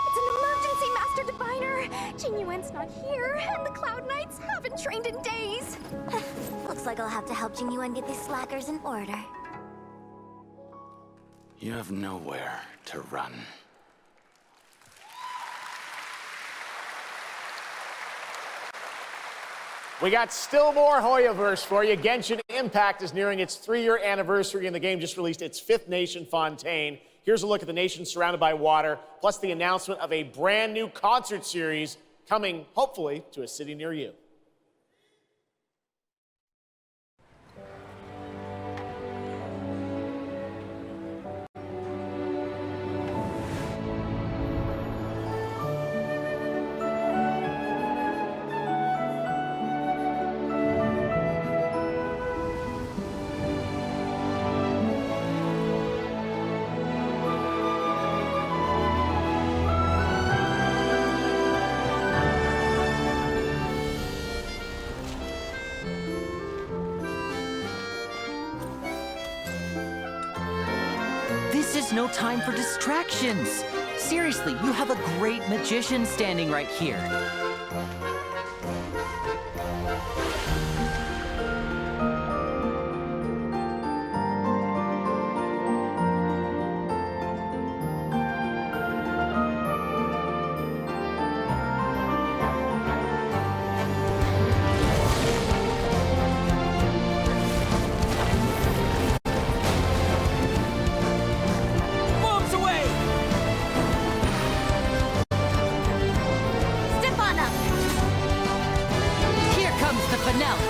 It's an emergency, Master Diviner! Jing Yuan's not here, and the Cloud Knights haven't trained in days. Looks like I'll have to help Jing Yuan get these slackers in order. You have nowhere to run. We got still more Hoyoverse for you. Genshin Impact is nearing its 3-year anniversary, and the game just released its 5th nation, Fontaine. Here's a look at the nation surrounded by water, plus the announcement of a brand new concert series coming, hopefully, to a city near you. This is no time for distractions. Seriously, you have a great magician standing right here. Bombs away! Step on up! Here comes the finale.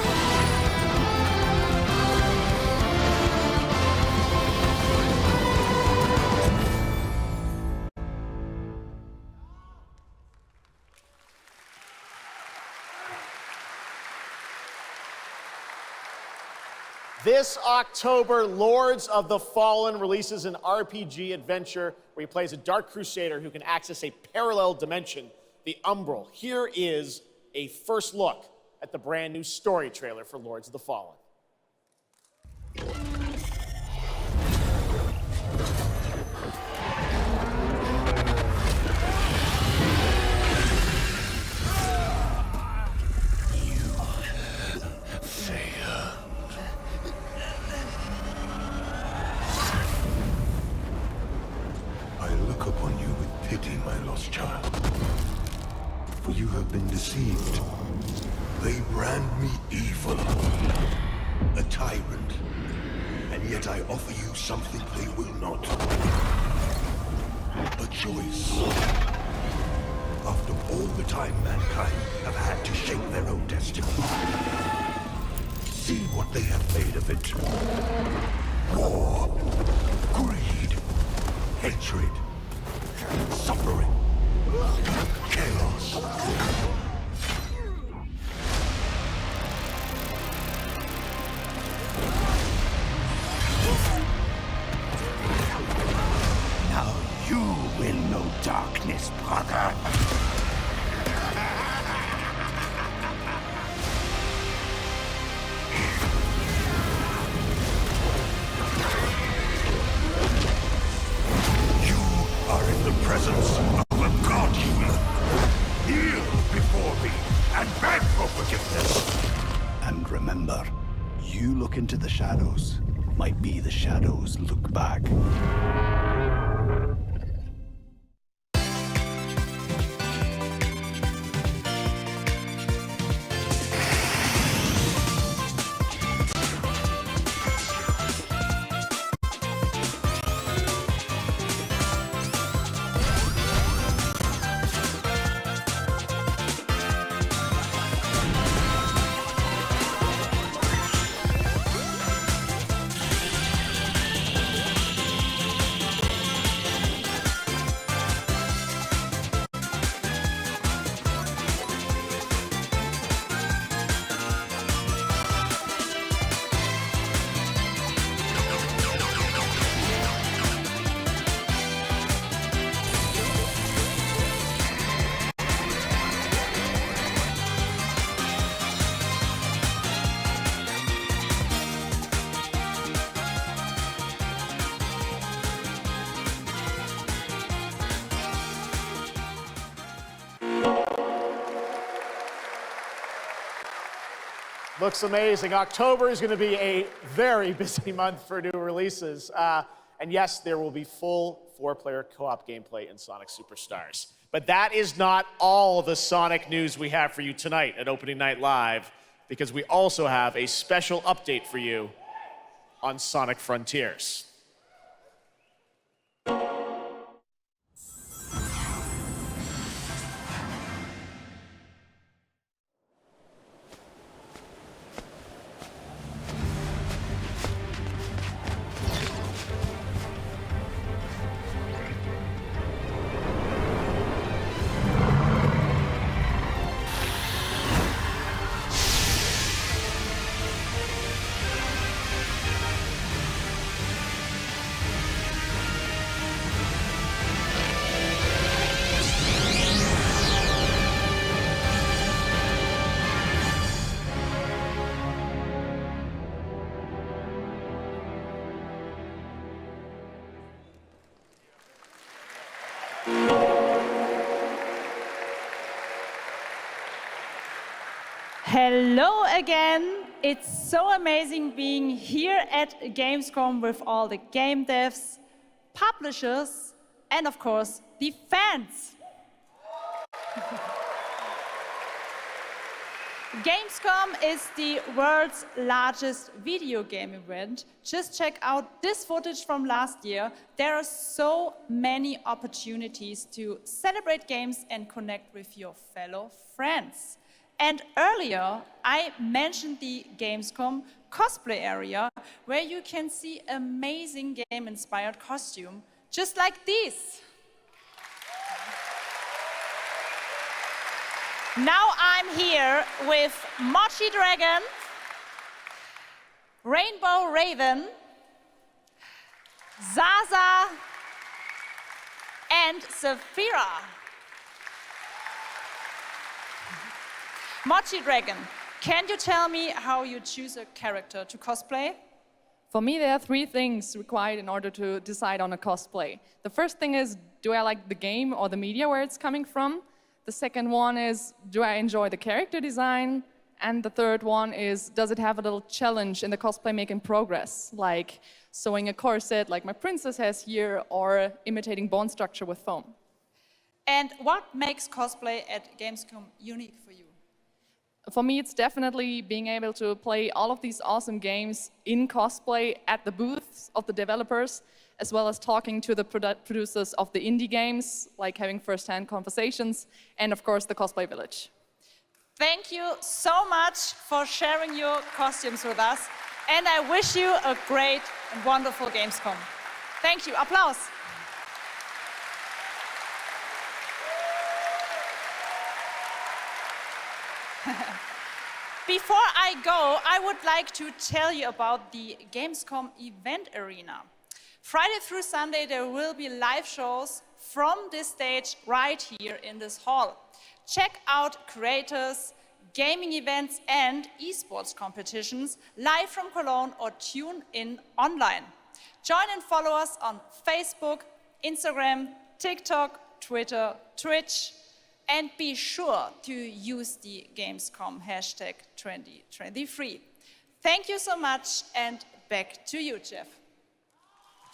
This October, Lords of the Fallen releases an RPG adventure where he plays a Dark Crusader who can access a parallel dimension, the Umbral. Here is a first look at the brand new story trailer for Lords of the Fallen. I look upon you with pity, my lost child. For you have been deceived. They brand me evil, a tyrant, and yet I offer you something they will not. A choice. After all the time mankind have had to shape their own destiny. See what they have made of it. War, greed, hatred, suffering, chaos. And remember, you look into the shadows, might be the shadows look back. Looks amazing. October is going to be a very busy month for new releases. And yes, there will be full 4-player co-op gameplay in Sonic Superstars. But that is not all the Sonic news we have for you tonight at Opening Night Live, because we also have a special update for you on Sonic Frontiers. Hello again. It's so amazing being here at Gamescom with all the game devs, publishers, and of course, the fans. Gamescom is the world's largest video game event. Just check out this footage from last year. There are so many opportunities to celebrate games and connect with your fellow friends. And earlier, I mentioned the Gamescom cosplay area, where you can see amazing game-inspired costume, just like these. Now I'm here with Mochi Dragon, Rainbow Raven, Zaza, and Saphira. Mochi Dragon, can you tell me how you choose a character to cosplay? For me, there are 3 things required in order to decide on a cosplay. The first thing is, do I like the game or the media where it's coming from? The second one is, do I enjoy the character design? And the third one is, does it have a little challenge in the cosplay making progress, like sewing a corset like my princess has here, or imitating bone structure with foam? And what makes cosplay at Gamescom unique for you? For me, it's definitely being able to play all of these awesome games in cosplay at the booths of the developers, as well as talking to the producers of the indie games, like having first-hand conversations, and of course, the Cosplay Village. Thank you so much for sharing your costumes with us, and I wish you a great and wonderful Gamescom. Thank you. Applause. Before I go, I would like to tell you about the Gamescom event arena. Friday through Sunday, there will be live shows from this stage right here in this hall. Check out creators, gaming events, and esports competitions live from Cologne, or tune in online. Join and follow us on Facebook, Instagram, TikTok, Twitter, Twitch. And be sure to use the Gamescom hashtag 2023. Thank you so much, and back to you, Jeff.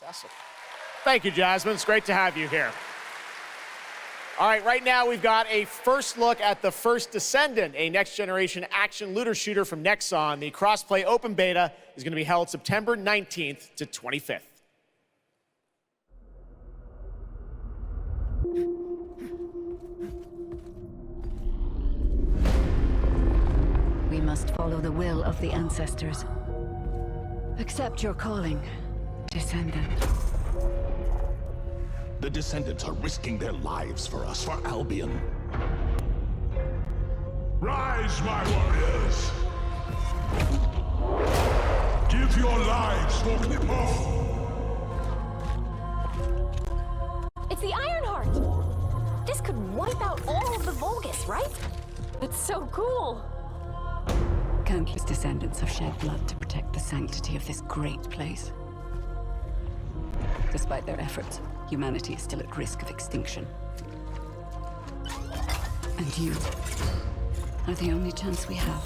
Fantastic. Thank you, Jasmine. It's great to have you here. All right, right now we've got a first look at the first Descendant, a next-generation action looter shooter from Nexon. The cross-play open beta is going to be held September 19th to 25th. We must follow the will of the ancestors. Accept your calling, Descendant. The Descendants are risking their lives for us, for Albion. Rise, my warriors! Give your lives for Clipoff! It's the Ironheart! This could wipe out all of the Vulgus, right? It's so cool! Countless Descendants have shed blood to protect the sanctity of this great place. Despite their efforts, humanity is still at risk of extinction. And you are the only chance we have.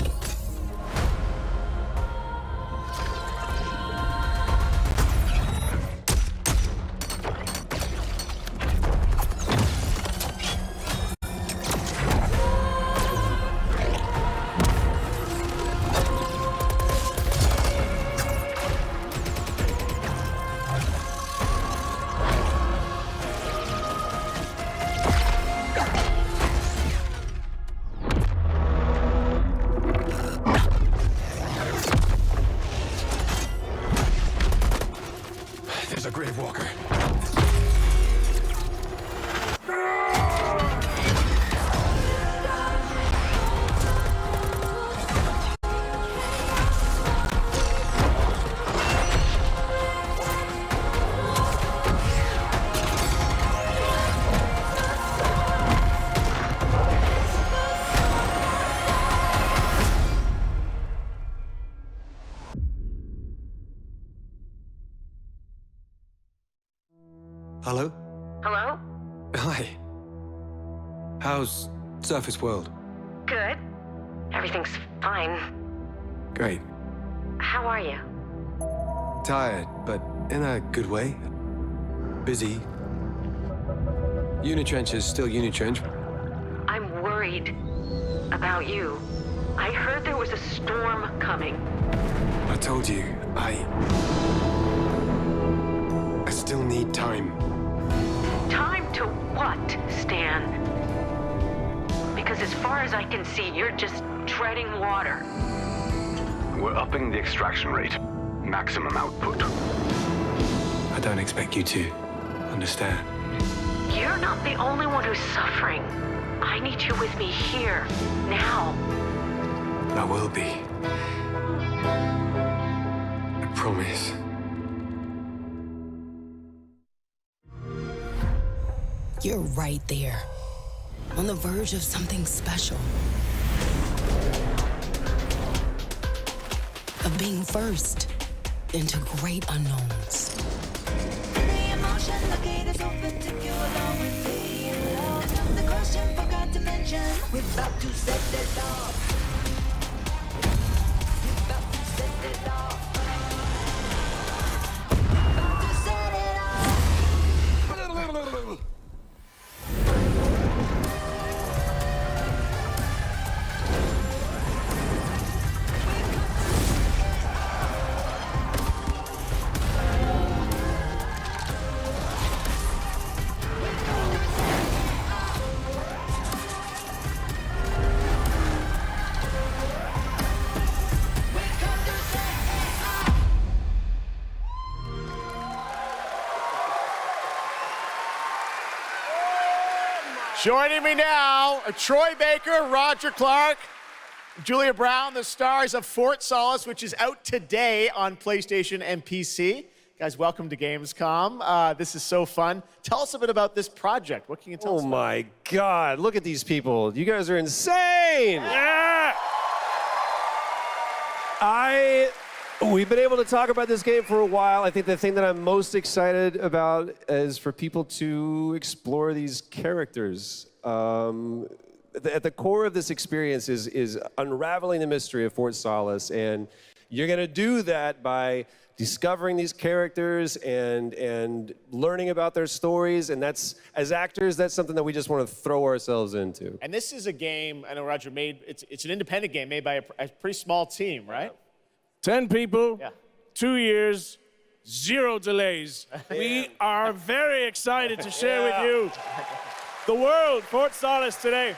There's a Grave Walker. Hello? Hello? Hi. How's Surface World? Good. Everything's fine. Great. How are you? Tired, but in a good way. Busy. Unitrench is still Unitrench. I'm worried about you. I heard there was a storm coming. I told you, I still need time. Time to what, Stan? Because as far as I can see, you're just treading water. We're upping the extraction rate. Maximum output. I don't expect you to understand. You're not the only one who's suffering. I need you with me here, now. I will be. I promise. You're right there, on the verge of something special. Of being first into great unknowns. Joining me now are Troy Baker, Roger Clark, Julia Brown, the stars of Fort Solace, which is out today on PlayStation and PC. Guys, welcome to Gamescom. This is so fun. Tell us a bit about this project. What can you tell us? Oh my God, look at these people. You guys are insane. Yeah! We've been able to talk about this game for a while. I think the thing that I'm most excited about is for people to explore these characters. At the core of this experience is unraveling the mystery of Fort Solace, and you're going to do that by discovering these characters and learning about their stories, and that's, as actors, that's something that we just want to throw ourselves into. And this is a game, I know Roger it's an independent game made by a pretty small team, right? 10 people, 2 years, 0 delays. We are very excited to share with you the world, Fort Solace today.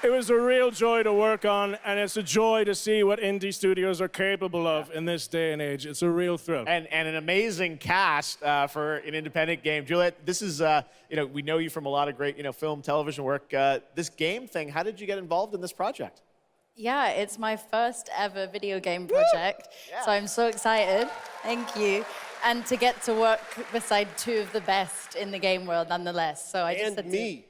It was a real joy to work on, and it's a joy to see what indie studios are capable of in this day and age. It's a real thrill. And an amazing cast for an independent game. Juliet, this is, we know you from a lot of great, film, television work. This game thing, how did you get involved in this project? Yeah, it's my first ever video game project, so I'm so excited. Thank you. And to get to work beside 2 of the best in the game world, nonetheless. So I just said me.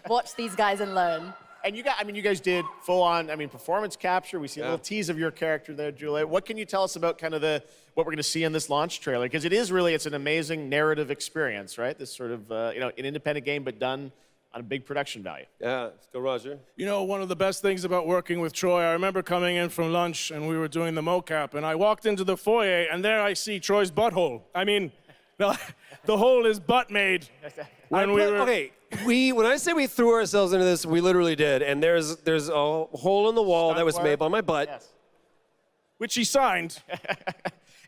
Watch these guys and learn. And you guys did full-on, performance capture. We see a little tease of your character there, Juliet. What can you tell us about kind of what we're going to see in this launch trailer? Because it's an amazing narrative experience, right? This sort of, an independent game, but done on a big production value. Yeah, let's go, Roger. One of the best things about working with Troy, I remember coming in from lunch and we were doing the mocap, and I walked into the foyer and there I see Troy's butthole. The hole is butt made. When I say we threw ourselves into this, we literally did. And there's a hole in the wall that was made by my butt. Yes. Which he signed.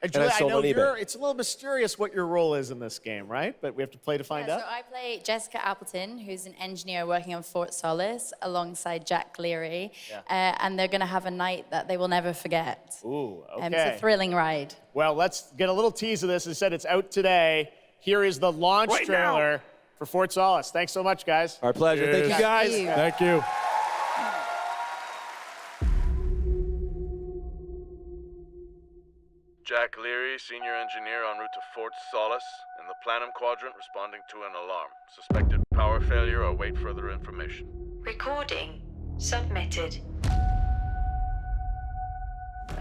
And Julia, I know it's a little mysterious what your role is in this game, right? But we have to play to find out. So I play Jessica Appleton, who's an engineer working on Fort Solace alongside Jack Leary. And they're going to have a night that they will never forget. Ooh, okay. It's a thrilling ride. Well, let's get a little tease of this. As I said, it's out today. Here is the launch trailer for Fort Solace. Thanks so much, guys. Our pleasure. Thank you, guys. Thank you. Jack Leary, senior engineer en route to Fort Solace, in the Planum Quadrant, responding to an alarm. Suspected power failure, or await further information. Recording submitted.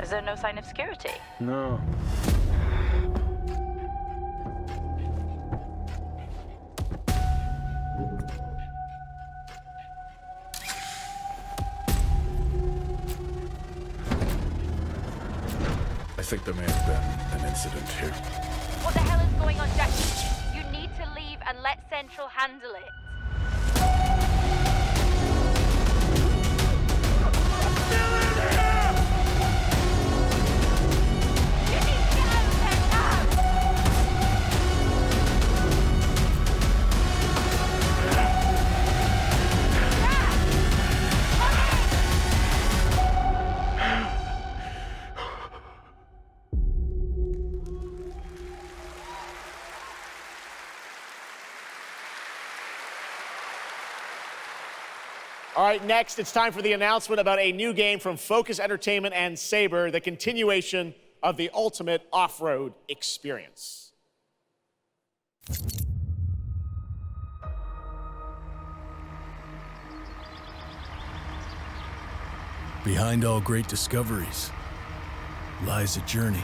Is there no sign of security? No. I think there may have been an incident here. What the hell is going on, Jack? You need to leave and let Central handle it. All right, next, it's time for the announcement about a new game from Focus Entertainment and Saber, the continuation of the ultimate off-road experience. Behind all great discoveries lies a journey.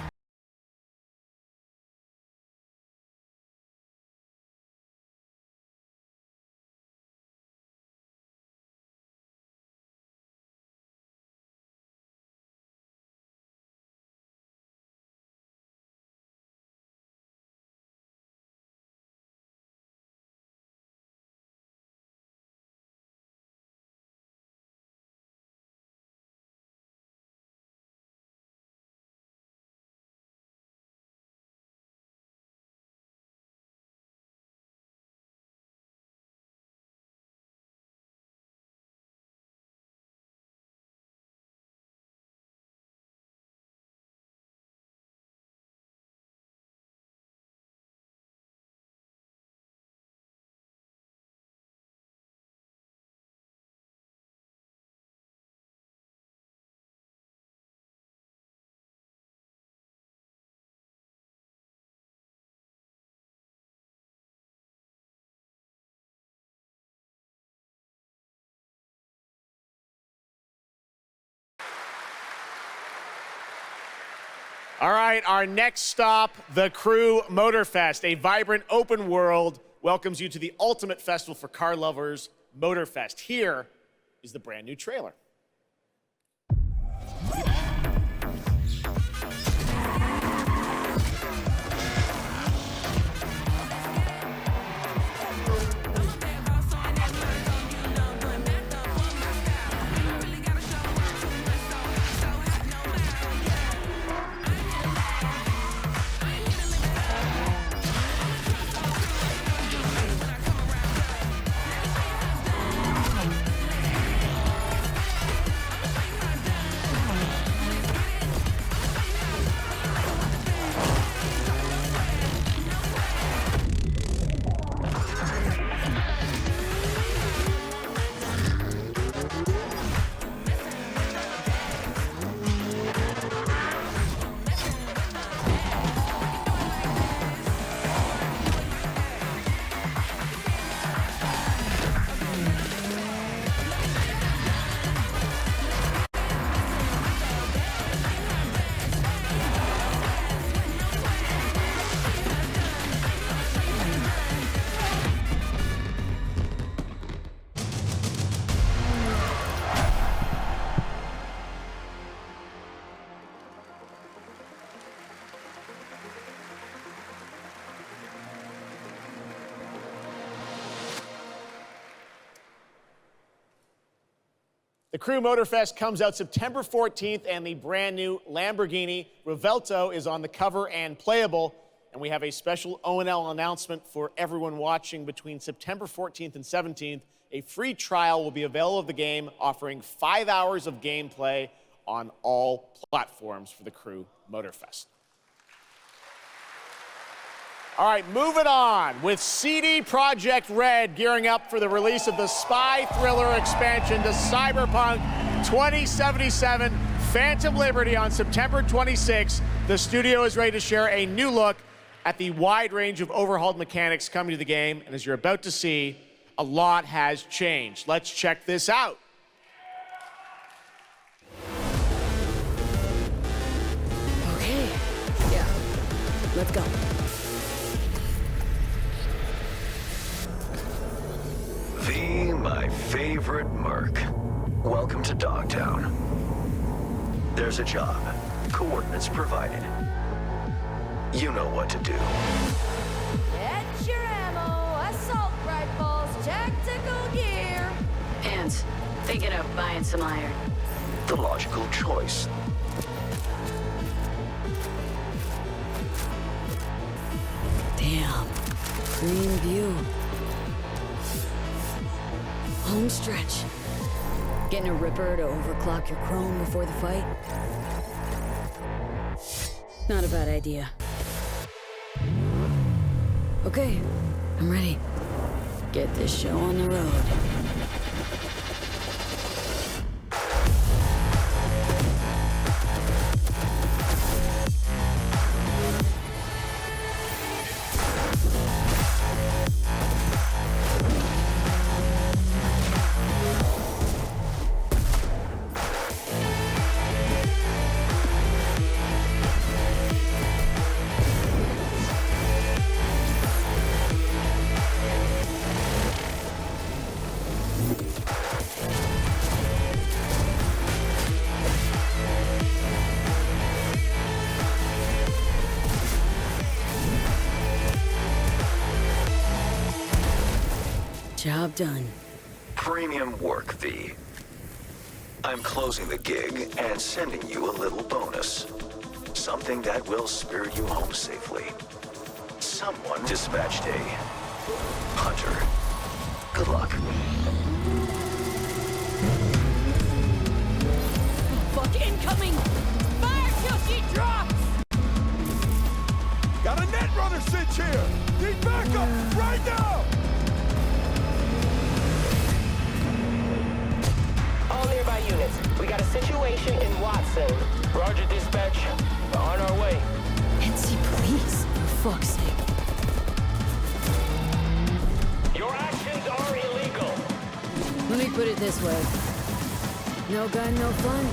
All right, our next stop, the Crew Motorfest, a vibrant open world welcomes you to the ultimate festival for car lovers, Motorfest. Here is the brand new trailer. The Crew Motorfest comes out September 14th, and the brand new Lamborghini Revuelto is on the cover and playable. And we have a special O&L announcement for everyone watching. Between September 14th and 17th, a free trial will be available of the game, offering 5 hours of gameplay on all platforms for the Crew Motorfest. All right, moving on with CD Projekt Red gearing up for the release of the spy thriller expansion to Cyberpunk 2077 Phantom Liberty on September 26. The studio is ready to share a new look at the wide range of overhauled mechanics coming to the game. And as you're about to see, a lot has changed. Let's check this out. Okay, yeah, let's go. My favorite merc. Welcome to Dogtown. There's a job. Coordinates provided. You know what to do. Get your ammo, assault rifles, tactical gear. Hands, thinking of buying some iron. The logical choice. Damn, green view. Home stretch. Getting a ripper to overclock your chrome before the fight? Not a bad idea. Okay, I'm ready. Get this show on the road. Job done. Premium work, V. I'm closing the gig and sending you a little bonus. Something that will spirit you home safely. Someone dispatched a hunter. Good luck. Fuck incoming! Fire till she drops! Got a netrunner sitch here! Need backup right now! All nearby units, we got a situation in Watson. Roger, dispatch. We're on our way. NC police, for fuck's sake. Your actions are illegal. Let me put it this way. No gun, no fun.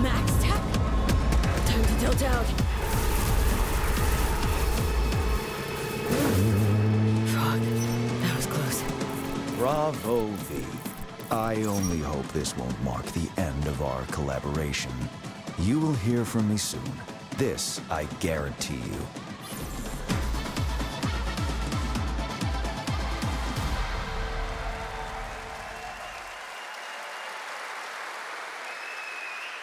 Max tech. Time to tilt out. Fuck, that was close. Bravo, V. I only hope this won't mark the end of our collaboration. You will hear from me soon. This I guarantee you.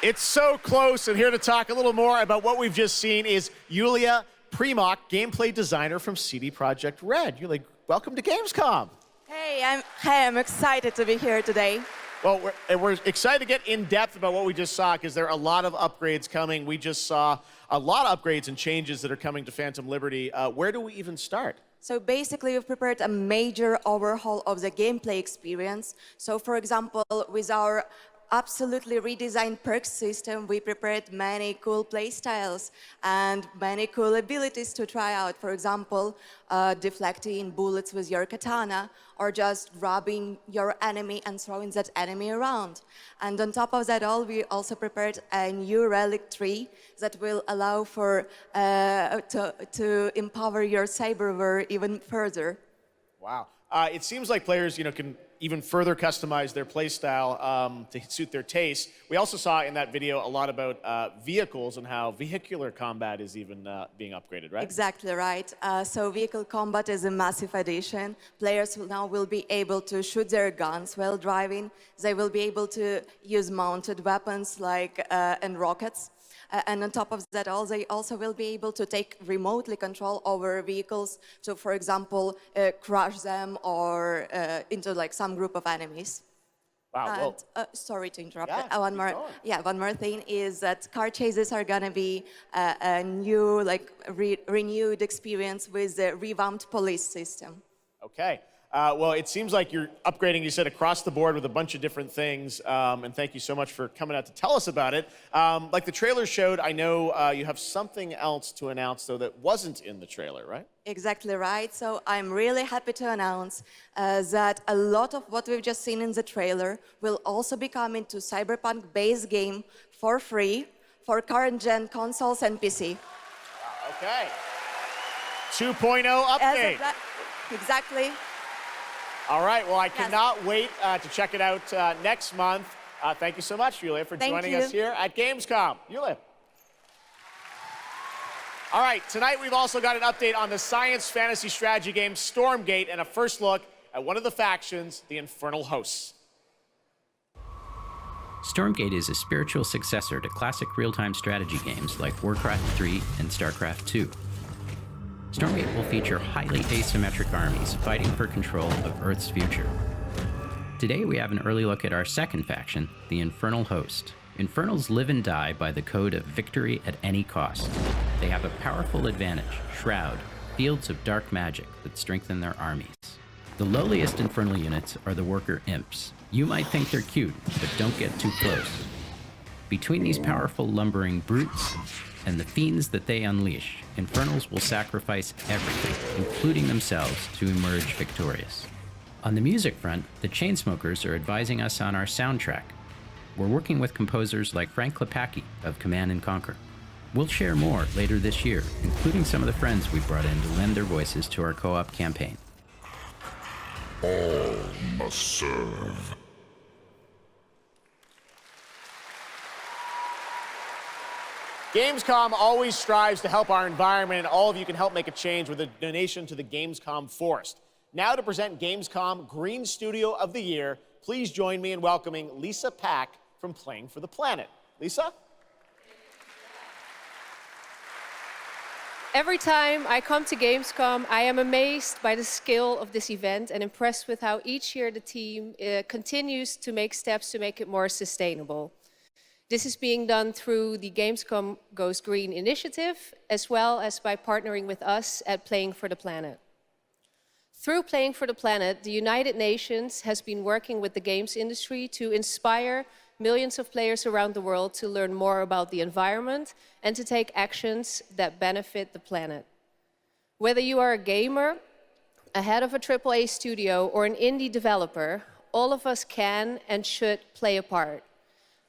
It's so close, and here to talk a little more about what we've just seen is Yulia Primok, gameplay designer from CD Projekt Red. Yulia, welcome to Gamescom. Hey, I'm excited to be here today. Well, we're excited to get in depth about what we just saw because there are a lot of upgrades coming. We just saw a lot of upgrades and changes that are coming to Phantom Liberty. Where do we even start? So basically, we've prepared a major overhaul of the gameplay experience. So for example, with our absolutely redesigned perks system, we prepared many cool playstyles and many cool abilities to try out. For example, deflecting bullets with your katana, or just grabbing your enemy and throwing that enemy around. And on top of that all, we also prepared a new relic tree that will allow for to empower your cyberware even further. Wow. It seems like players, can even further customize their playstyle to suit their taste. We also saw in that video a lot about vehicles and how vehicular combat is even being upgraded, right? Exactly right. So vehicle combat is a massive addition. Players now will be able to shoot their guns while driving. They will be able to use mounted weapons like and rockets. And on top of that all, they also will be able to take remotely control over vehicles to, for example, crush them or into like some group of enemies. Wow. And, sorry to interrupt. Yeah, one more thing is that car chases are gonna be a new, renewed experience with the revamped police system. Okay. Well, it seems like you're upgrading, you said, across the board with a bunch of different things. And thank you so much for coming out to tell us about it. Like the trailer showed, I know you have something else to announce, though, that wasn't in the trailer, right? Exactly right. So I'm really happy to announce that a lot of what we've just seen in the trailer will also be coming to Cyberpunk base game for free for current-gen consoles and PC. Wow, okay. 2.0 update. Exactly. All right, well, I cannot wait to check it out next month. Thank you so much, Yulia, for joining us here at Gamescom. Yulia. All right, tonight we've also got an update on the science fantasy strategy game Stormgate and a first look at one of the factions, the Infernal Hosts. Stormgate is a spiritual successor to classic real-time strategy games like Warcraft 3 and StarCraft 2. Stormgate will feature highly asymmetric armies fighting for control of Earth's future. Today we have an early look at our second faction, the Infernal Host. Infernals live and die by the code of victory at any cost. They have a powerful advantage, Shroud, fields of dark magic that strengthen their armies. The lowliest Infernal units are the Worker Imps. You might think they're cute, but don't get too close. Between these powerful lumbering brutes and the fiends that they unleash, Infernals will sacrifice everything, including themselves, to emerge victorious. On the music front, the Chainsmokers are advising us on our soundtrack. We're working with composers like Frank Klepacki of Command & Conquer. We'll share more later this year, including some of the friends we brought in to lend their voices to our co-op campaign. All must serve. Gamescom always strives to help our environment, and all of you can help make a change with a donation to the Gamescom Forest. Now to present Gamescom Green Studio of the Year, please join me in welcoming Lisa Pack from Playing for the Planet. Lisa? Every time I come to Gamescom, I am amazed by the scale of this event and impressed with how each year the team continues to make steps to make it more sustainable. This is being done through the Gamescom Goes Green initiative, as well as by partnering with us at Playing for the Planet. Through Playing for the Planet, the United Nations has been working with the games industry to inspire millions of players around the world to learn more about the environment and to take actions that benefit the planet. Whether you are a gamer, a head of a AAA studio, or an indie developer, all of us can and should play a part.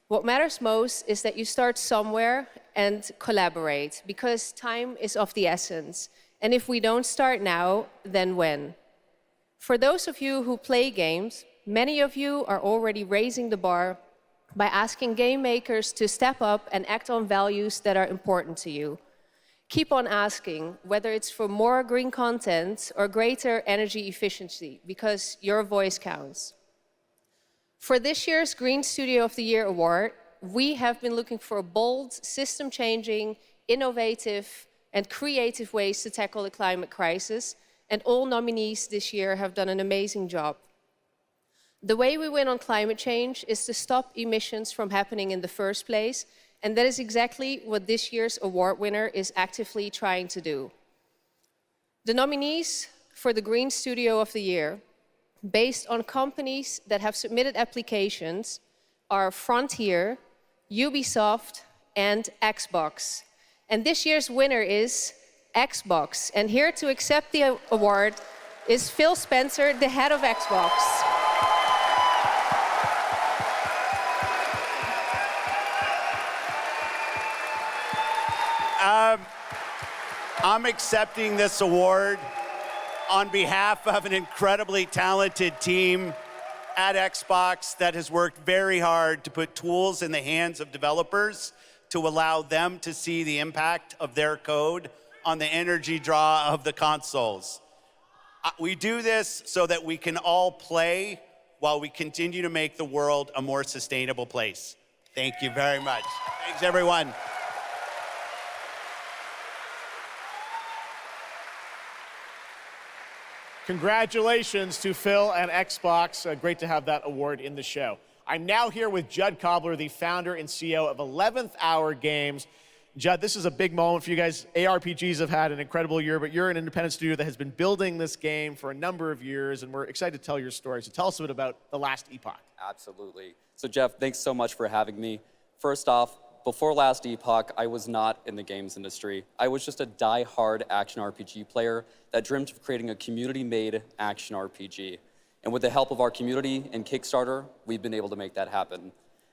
What matters most is that you start somewhere and collaborate, because time is of the essence. And if we don't start now, then when? For those of you who play games, many of you are already raising the bar by asking game makers to step up and act on values that are important to you. Keep on asking, whether it's for more green content or greater energy efficiency, because your voice counts. For this year's Green Studio of the Year award, we have been looking for bold, system-changing, innovative, and creative ways to tackle the climate crisis, and all nominees this year have done an amazing job. The way we win on climate change is to stop emissions from happening in the first place, and that is exactly what this year's award winner is actively trying to do. The nominees for the Green Studio of the Year, based on companies that have submitted applications, are Frontier, Ubisoft, and Xbox. And this year's winner is Xbox. And here to accept the award is Phil Spencer, the head of Xbox. I'm accepting this award on behalf of an incredibly talented team at Xbox that has worked very hard to put tools in the hands of developers to allow them to see the impact of their code on the energy draw of the consoles. We do this so that we can all play while we continue to make the world a more sustainable place. Thank you very much. Thanks, everyone. Congratulations to Phil and Xbox. Great to have that award in the show. I'm now here with Judd Cobbler, the founder and CEO of 11th Hour Games. Judd, this is a big moment for you guys. ARPGs have had an incredible year, but you're an independent studio that has been building this game for a number of years, and we're excited to tell your story. So tell us a bit about The Last Epoch. Absolutely. So Jeff, thanks so much for having me. First off, before Last Epoch, I was not in the games industry. I was just a die-hard action RPG player that dreamt of creating a community-made action RPG. And with the help of our community and Kickstarter, we've been able to make that happen.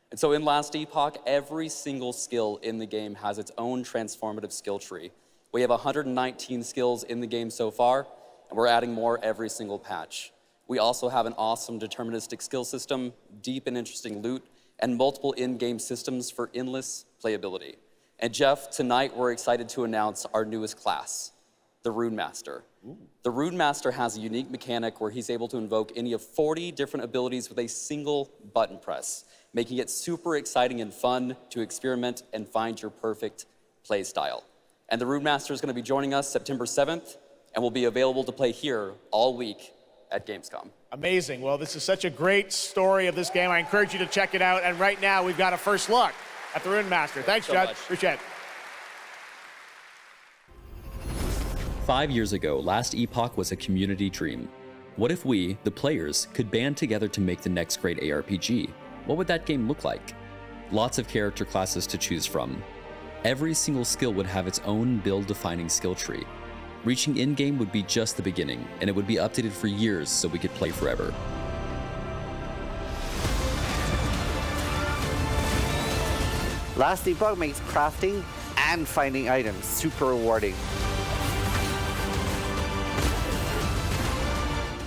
And so in Last Epoch, every single skill in the game has its own transformative skill tree. We have 119 skills in the game so far, and we're adding more every single patch. We also have an awesome deterministic skill system, deep and interesting loot, and multiple in-game systems for endless playability. And Jeff, tonight we're excited to announce our newest class, the Rune Master. The Rune Master has a unique mechanic where he's able to invoke any of 40 different abilities with a single button press, making it super exciting and fun to experiment and find your perfect play style. And the Rune Master is going to be joining us September 7th and will be available to play here all week at Gamescom. Amazing. Well, this is such a great story of this game. I encourage you to check it out. And right now, we've got a first look at the Rune Master. Thanks, Judd. Appreciate it. 5 years ago, Last Epoch was a community dream. What if we, the players, could band together to make the next great ARPG? What would that game look like? Lots of character classes to choose from. Every single skill would have its own build-defining skill tree. Reaching in-game would be just the beginning, and it would be updated for years so we could play forever. Last Epoch makes crafting and finding items super rewarding.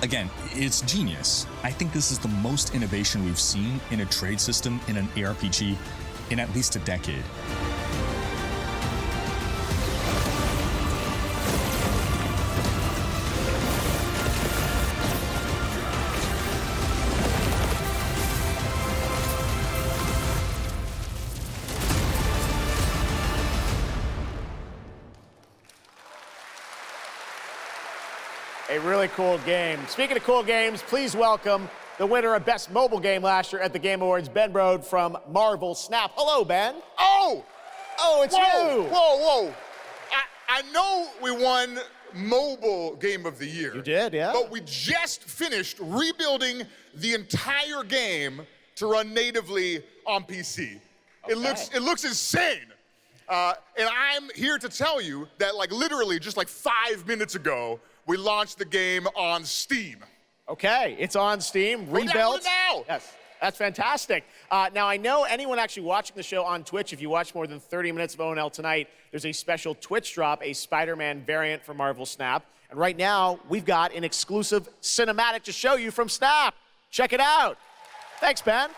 Again, it's genius. I think this is the most innovation we've seen in a trade system in an ARPG in at least a decade. A really cool game. Speaking of cool games, please welcome the winner of Best Mobile Game last year at the Game Awards, Ben Brode from Marvel Snap. Hello, Ben. Oh! Oh, it's whoa, you! Whoa! I know we won Mobile Game of the Year. You did, yeah. But we just finished rebuilding the entire game to run natively on PC. Okay. It looks insane. And I'm here to tell you that literally just 5 minutes ago, we launched the game on Steam. Okay, it's on Steam, rebuilt. Download it now. Yes. That's fantastic. Now, I know anyone actually watching the show on Twitch, if you watch more than 30 minutes of ONL tonight, there's a special Twitch drop, a Spider-Man variant for Marvel Snap. And right now, we've got an exclusive cinematic to show you from Snap. Check it out. Thanks, Ben.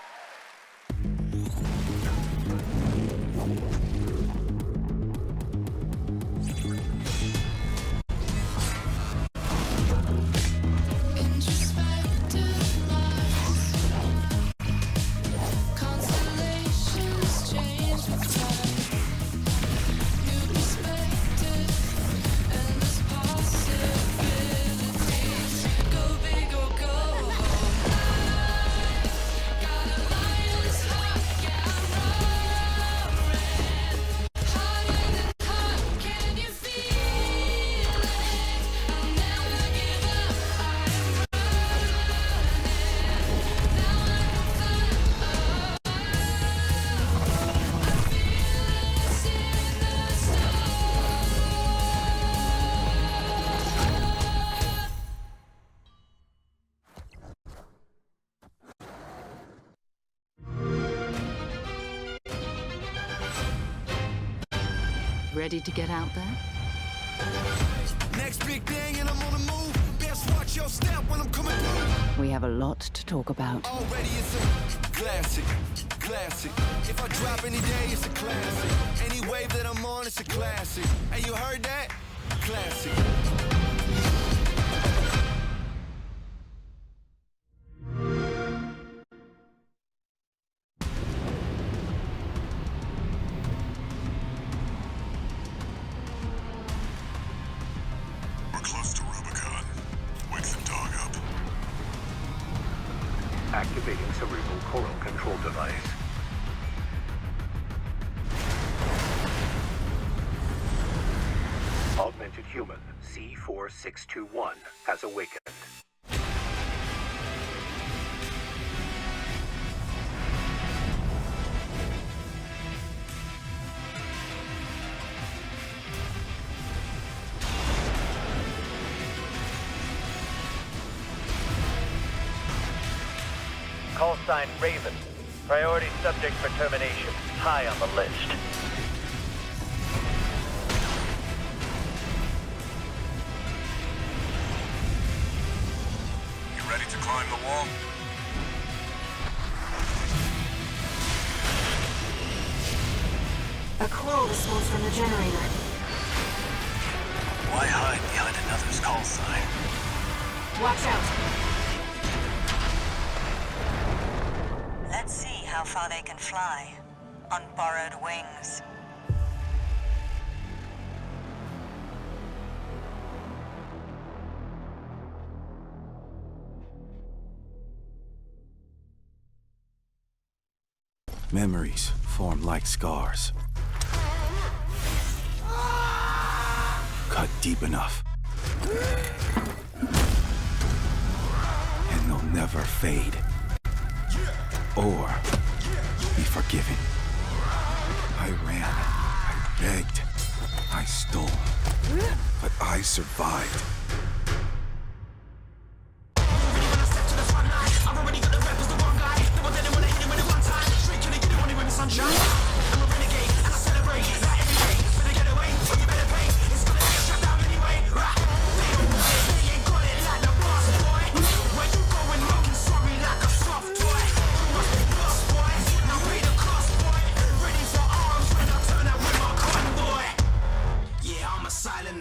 Ready to get out there? Next big thing and I'm on the move. Best watch your step when I'm coming through. We have a lot to talk about. Already it's a classic. If I drop any day, it's a classic. Any wave that I'm on, it's a classic. Hey, you heard that? Classic. We're close to Rubicon. Wake the dog up. Activating cerebral coral control device. Augmented human C4621 has awakened. Call sign Raven. Priority subject for termination. High on the list. You ready to climb the wall? A call response from the generator. Why hide behind another's call sign? Watch out. Let's see how far they can fly on borrowed wings. Memories form like scars. Cut deep enough. And they'll never fade. Or be forgiven. I ran. I begged. I stole. But I survived.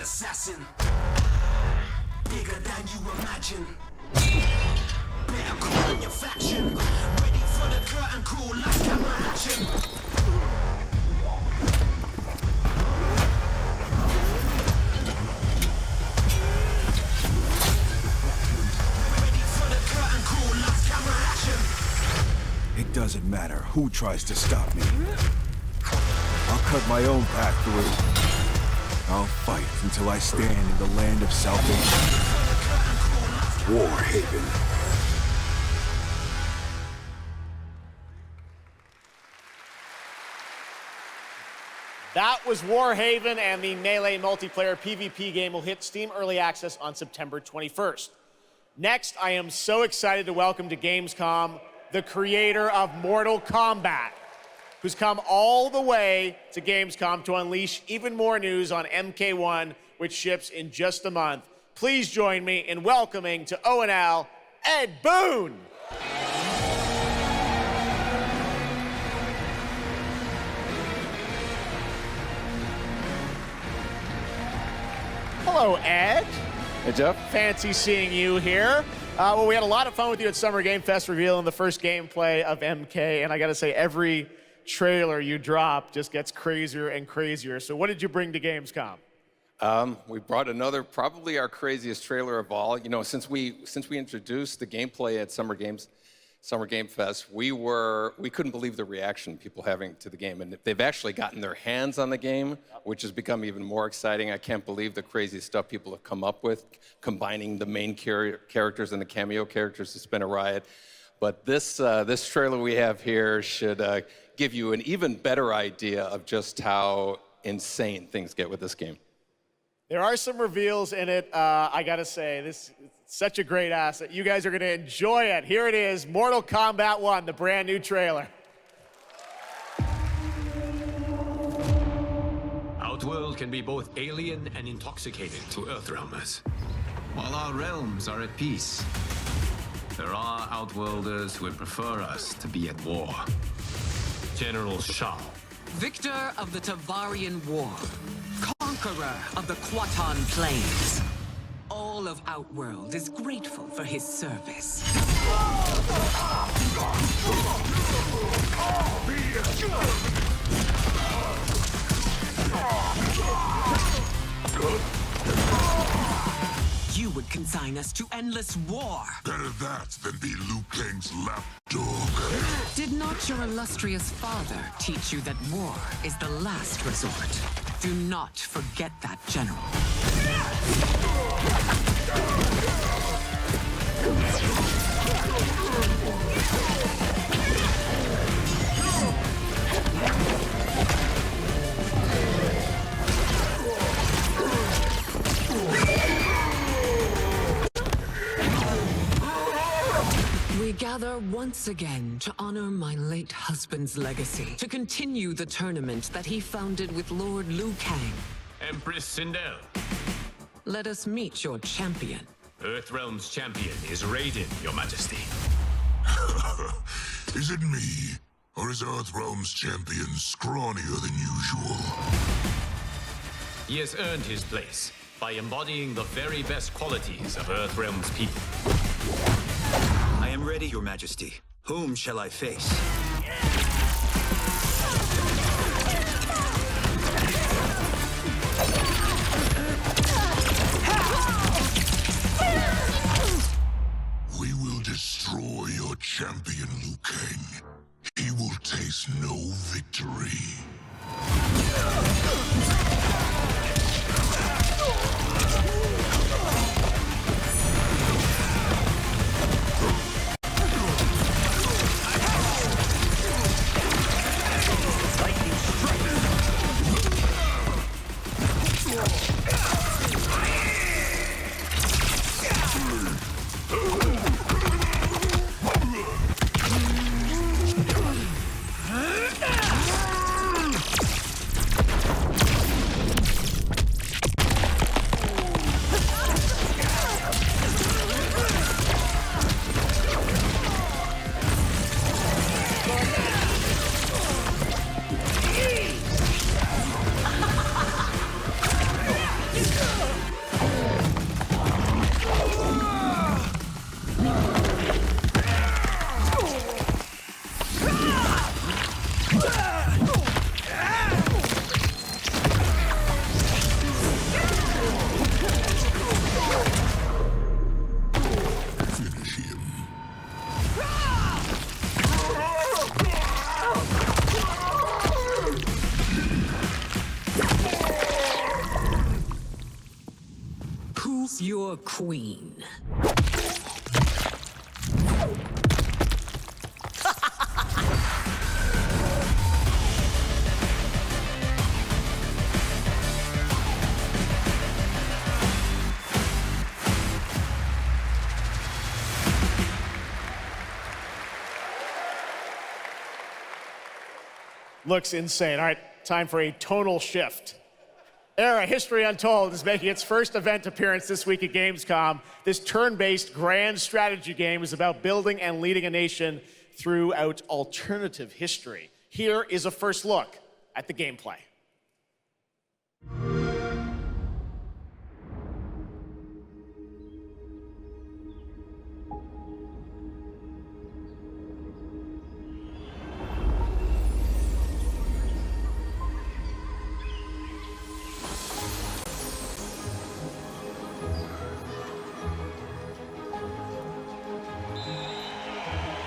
Assassin, bigger than you imagine. Better call in your faction. Ready for the curtain call, like camera action. Ready for the curtain call, like camera action. It doesn't matter who tries to stop me. I'll cut my own path through. I'll fight until I stand in the land of salvation. War Haven. That was War Haven, and the Melee multiplayer PvP game will hit Steam Early Access on September 21st. Next, I am so excited to welcome to Gamescom the creator of Mortal Kombat, who's come all the way to Gamescom to unleash even more news on MK1, which ships in just a month. Please join me in welcoming to O&L, Ed Boon. Hello, Ed. Hey, Jeff. Fancy seeing you here. Well, we had a lot of fun with you at Summer Game Fest revealing the first gameplay of MK, and I gotta say, every trailer you drop just gets crazier and crazier. So what did you bring to Gamescom? We brought another, probably our craziest trailer of all. You know, since we introduced the gameplay at Summer Game Fest, we couldn't believe the reaction people having to the game, and they've actually gotten their hands on the game, which has become even more exciting. I can't believe the crazy stuff people have come up with, combining the main characters and the cameo characters. It's been a riot. But this trailer we have here should give you an even better idea of just how insane things get with this game. There are some reveals in it. I gotta say, this is such a great asset. You guys are gonna enjoy it. Here it is, Mortal Kombat 1, the brand new trailer. Outworld can be both alien and intoxicating to Earthrealmers. While our realms are at peace, there are Outworlders who would prefer us to be at war. General Shao. Victor of the Tavarian War. Conqueror of the Quatan Plains. All of Outworld is grateful for his service. You would consign us to endless war. Better that than be Liu Kang's lapdog. Did not your illustrious father teach you that war is the last resort? Do not forget that, General. We gather once again to honor my late husband's legacy, to continue the tournament that he founded with Lord Liu Kang. Empress Sindel. Let us meet your champion. Earthrealm's champion is Raiden, Your Majesty. Is it me? Or is Earthrealm's champion scrawnier than usual? He has earned his place by embodying the very best qualities of Earthrealm's people. I am ready, Your Majesty. Whom shall I face? We will destroy your champion, Liu Kang. He will taste no victory. Your queen. looks insane. All right, time for a tonal shift. Era History Untold is making its first event appearance this week at Gamescom. This turn-based grand strategy game is about building and leading a nation throughout alternative history. Here is a first look at the gameplay.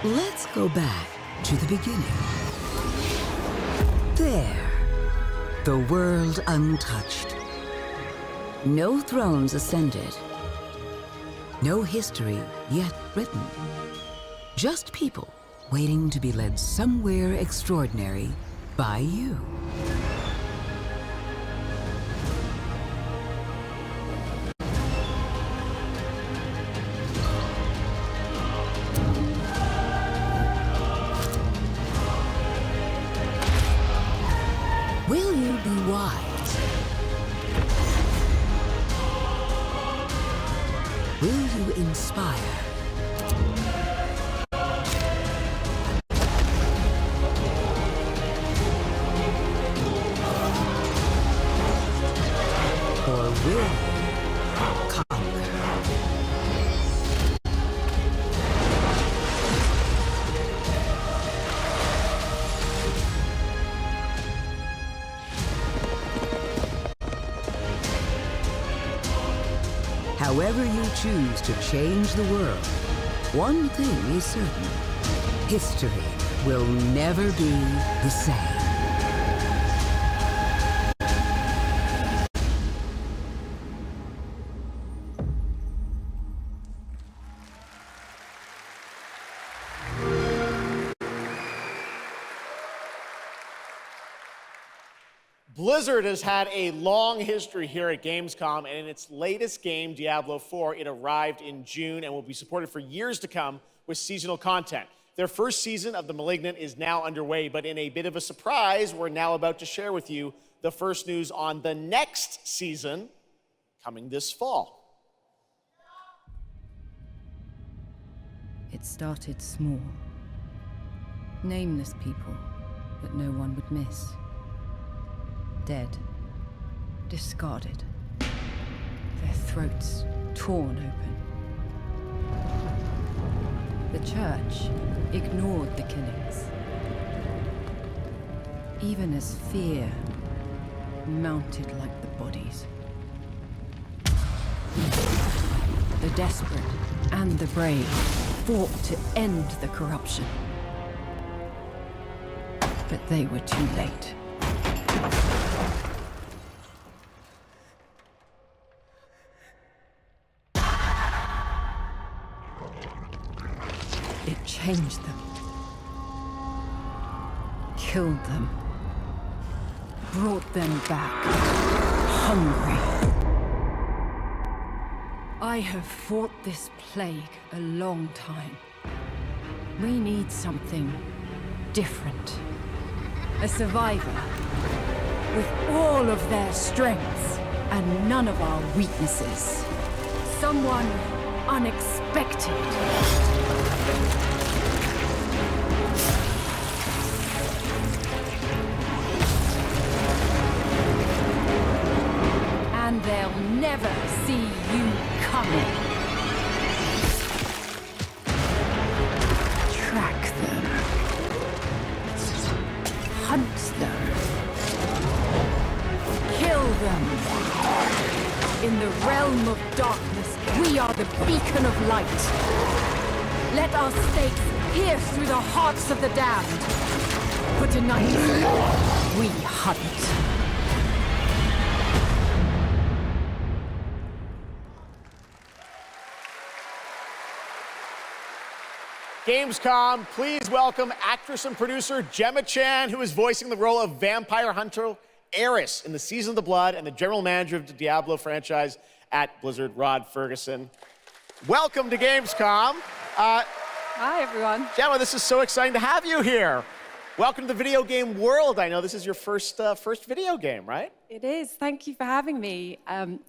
Let's go back to the beginning. There, the world untouched. No thrones ascended. No history yet written. Just people waiting to be led somewhere extraordinary by you. Will you be wise? Will you inspire? Or will you conquer? However you choose to change the world, one thing is certain. History will never be the same. Blizzard has had a long history here at Gamescom, and in its latest game, Diablo 4, it arrived in June and will be supported for years to come with seasonal content. Their first season of The Malignant is now underway, but in a bit of a surprise, we're now about to share with you the first news on the next season coming this fall. It started small. Nameless people that no one would miss. Dead, discarded, their throats torn open. The church ignored the killings, even as fear mounted like the bodies. The desperate and the brave fought to end the corruption, but they were too late. It changed them, killed them, brought them back, hungry. I have fought this plague a long time. We need something different. A survivor with all of their strengths and none of our weaknesses. Someone unexpected. And they'll never see you coming. Track them. Hunt them. Kill them. In the realm of darkness, we are the beacon of light. Let our stakes pierce through the hearts of the damned. But tonight, we hunt. Gamescom, please welcome actress and producer Gemma Chan, who is voicing the role of vampire hunter Eris in the Season of the Blood, and the general manager of the Diablo franchise at Blizzard, Rod Ferguson. Welcome to Gamescom. Hi, everyone. Gemma, this is so exciting to have you here. Welcome to the video game world. I know this is your first video game, right? It is. Thank you for having me.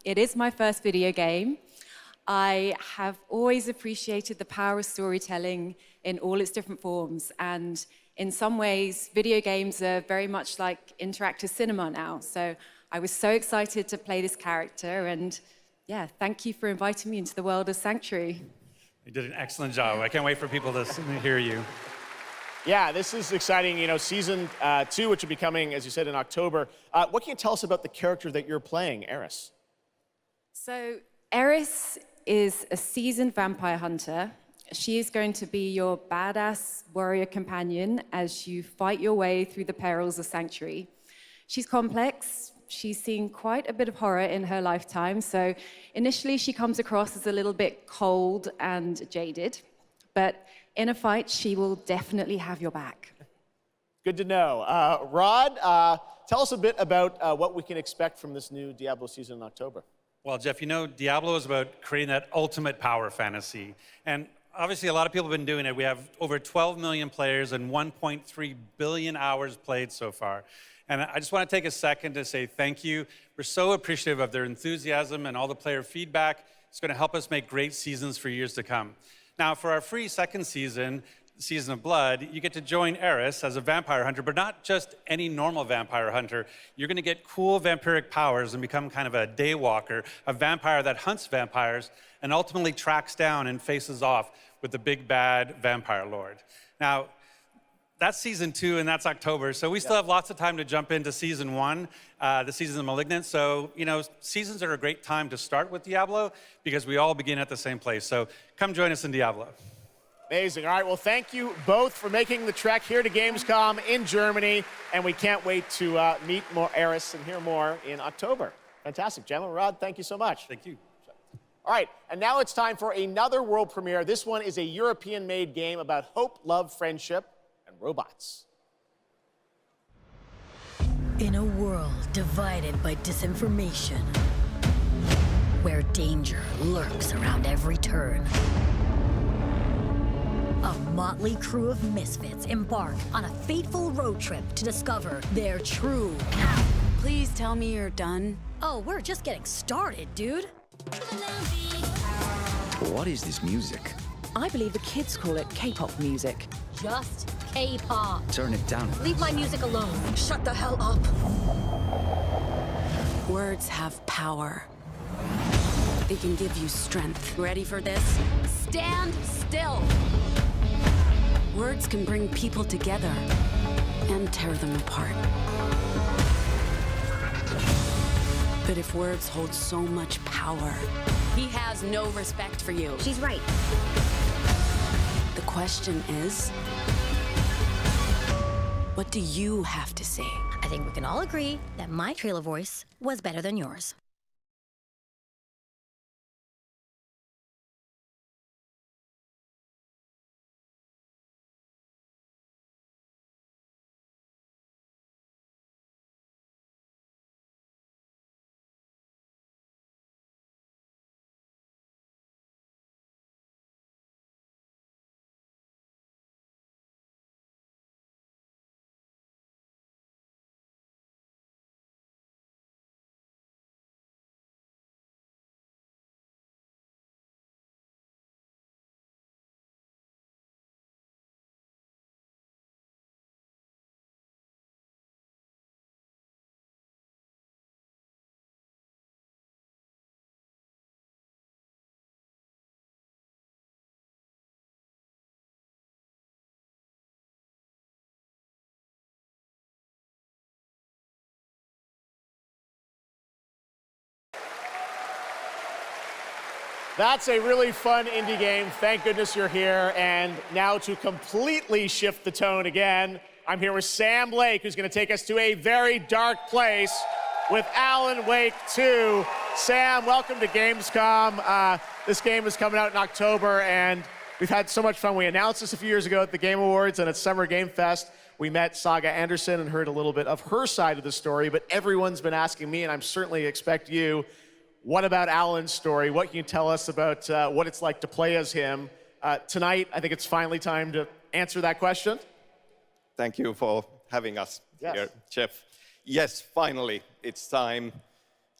It is my first video game. I have always appreciated the power of storytelling in all its different forms. And in some ways, video games are very much like interactive cinema now. So I was so excited to play this character. And yeah, thank you for inviting me into the world of Sanctuary. You did an excellent job. I can't wait for people to hear you. Yeah, this is exciting. You know, season 2, which will be coming, as you said, in October. What can you tell us about the character that you're playing, Eris? So Eris is a seasoned vampire hunter. She is going to be your badass warrior companion as you fight your way through the perils of Sanctuary. She's complex. She's seen quite a bit of horror in her lifetime. So initially, she comes across as a little bit cold and jaded. But in a fight, she will definitely have your back. Good to know. Rod, tell us a bit about what we can expect from this new Diablo season in October. Well, Jeff, you know, Diablo is about creating that ultimate power fantasy. And obviously, a lot of people have been doing it. We have over 12 million players and 1.3 billion hours played so far. And I just want to take a second to say thank you. We're so appreciative of their enthusiasm and all the player feedback. It's going to help us make great seasons for years to come. Now, for our free second season, Season of Blood, you get to join Eris as a vampire hunter, but not just any normal vampire hunter. You're going to get cool vampiric powers and become kind of a daywalker, a vampire that hunts vampires and ultimately tracks down and faces off with the big bad vampire lord. Now, that's season 2, and that's October. So we still have lots of time to jump into season 1, the season of Malignant. So, you know, seasons are a great time to start with Diablo because we all begin at the same place. So come join us in Diablo. Amazing. All right, well, thank you both for making the trek here to Gamescom in Germany, and we can't wait to meet more Eris and hear more in October. Fantastic. Gemma, Rod, thank you so much. Thank you. All right, and now it's time for another world premiere. This one is a European-made game about hope, love, friendship, and robots. In a world divided by disinformation, where danger lurks around every turn, a motley crew of misfits embark on a fateful road trip to discover their true path. Please tell me you're done. Oh, we're just getting started, dude. What is this music? I believe the kids call it K-pop music. Just K-pop. Turn it down. Leave my music alone. Shut the hell up. Words have power. They can give you strength. Ready for this? Stand still. Words can bring people together and tear them apart. But if words hold so much power, he has no respect for you. She's right. The question is, what do you have to say? I think we can all agree that my trailer voice was better than yours. That's a really fun indie game. Thank goodness you're here. And now to completely shift the tone again, I'm here with Sam Lake, who's going to take us to a very dark place with Alan Wake 2. Sam, welcome to Gamescom. This game is coming out in October, and we've had so much fun. We announced this a few years ago at the Game Awards and at Summer Game Fest. We met Saga Anderson and heard a little bit of her side of the story, but everyone's been asking me, and I'm certainly expect you, what about Alan's story? What can you tell us about what it's like to play as him? Tonight, I think it's finally time to answer that question. Thank you for having us Yes. here, Jeff. Yes, finally, it's time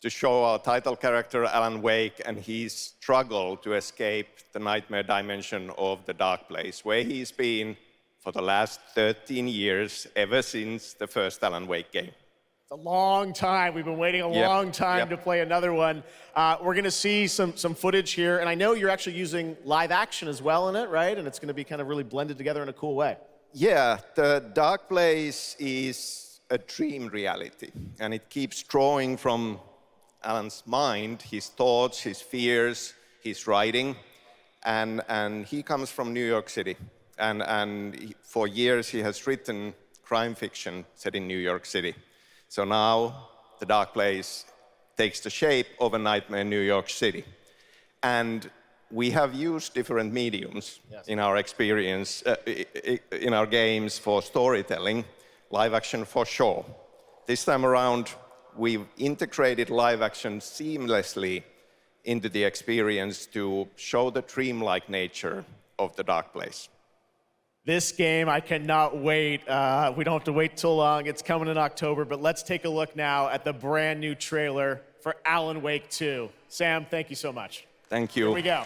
to show our title character, Alan Wake, and his struggle to escape the nightmare dimension of the dark place, where he's been for the last 13 years, ever since the first Alan Wake game. It's a long time. We've been waiting a long time to play another one. We're going to see some footage here, and I know you're actually using live action as well in it, right? And it's going to be kind of really blended together in a cool way. Yeah, the dark place is a dream reality, and it keeps drawing from Alan's mind, his thoughts, his fears, his writing, and he comes from New York City, and for years he has written crime fiction set in New York City. So now the dark place takes the shape of a nightmare in New York City. And we have used different mediums in our experience, in our games for storytelling, live action for sure. This time around, we've integrated live action seamlessly into the experience to show the dreamlike nature of the dark place. This game, I cannot wait. We don't have to wait too long. It's coming in October, but let's take a look now at the brand new trailer for Alan Wake 2. Sam, thank you so much. Thank you. Here we go.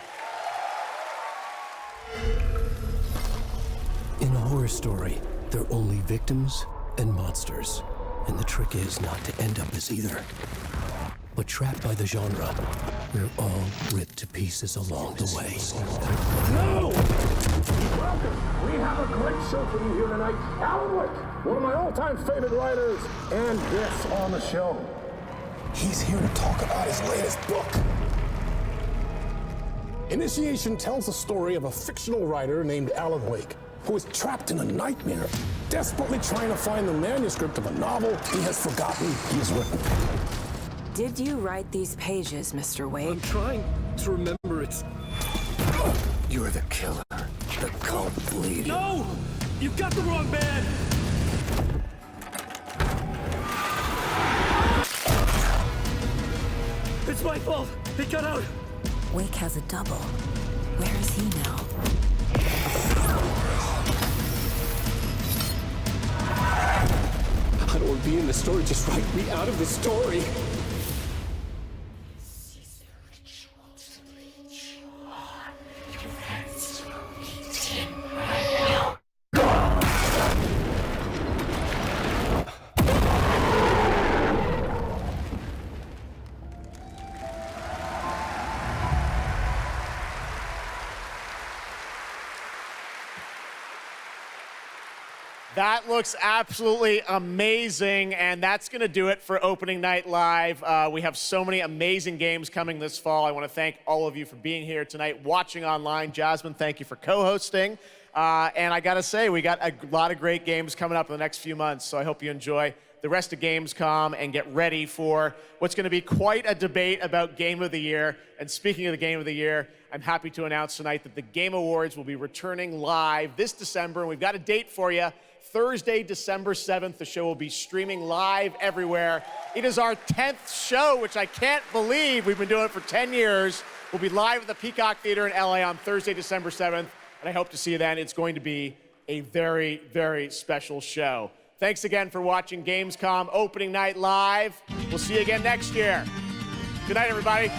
In a horror story, there are only victims and monsters. And the trick is not to end up as either. But trapped by the genre, we're all ripped to pieces along the way. No! Welcome! We have a great show for you here tonight. Alan Wake, one of my all-time favorite writers, and guests on the show. He's here to talk about his latest book. Initiation tells the story of a fictional writer named Alan Wake, who is trapped in a nightmare, desperately trying to find the manuscript of a novel he has forgotten he has written. Did you write these pages, Mr. Wake? I'm trying to remember it. You're the killer, the cult leader. No! You've got the wrong man! It's my fault! He got out! Wake has a double. Where is he now? I don't want to be in the story. Just write me out of the story. That looks absolutely amazing, and that's going to do it for Opening Night Live. We have so many amazing games coming this fall. I want to thank all of you for being here tonight, watching online. Jasmine, thank you for co-hosting. And I got to say, we got a lot of great games coming up in the next few months, so I hope you enjoy the rest of Gamescom and get ready for what's going to be quite a debate about Game of the Year. And speaking of the Game of the Year, I'm happy to announce tonight that the Game Awards will be returning live this December, and we've got a date for you. Thursday, December 7th, the show will be streaming live everywhere. It is our 10th show, which I can't believe. We've been doing it for 10 years. We'll be live at the Peacock Theater in LA on Thursday, December 7th, and I hope to see you then. It's going to be a very, very special show. Thanks again for watching Gamescom Opening Night Live. We'll see you again next year. Good night, everybody.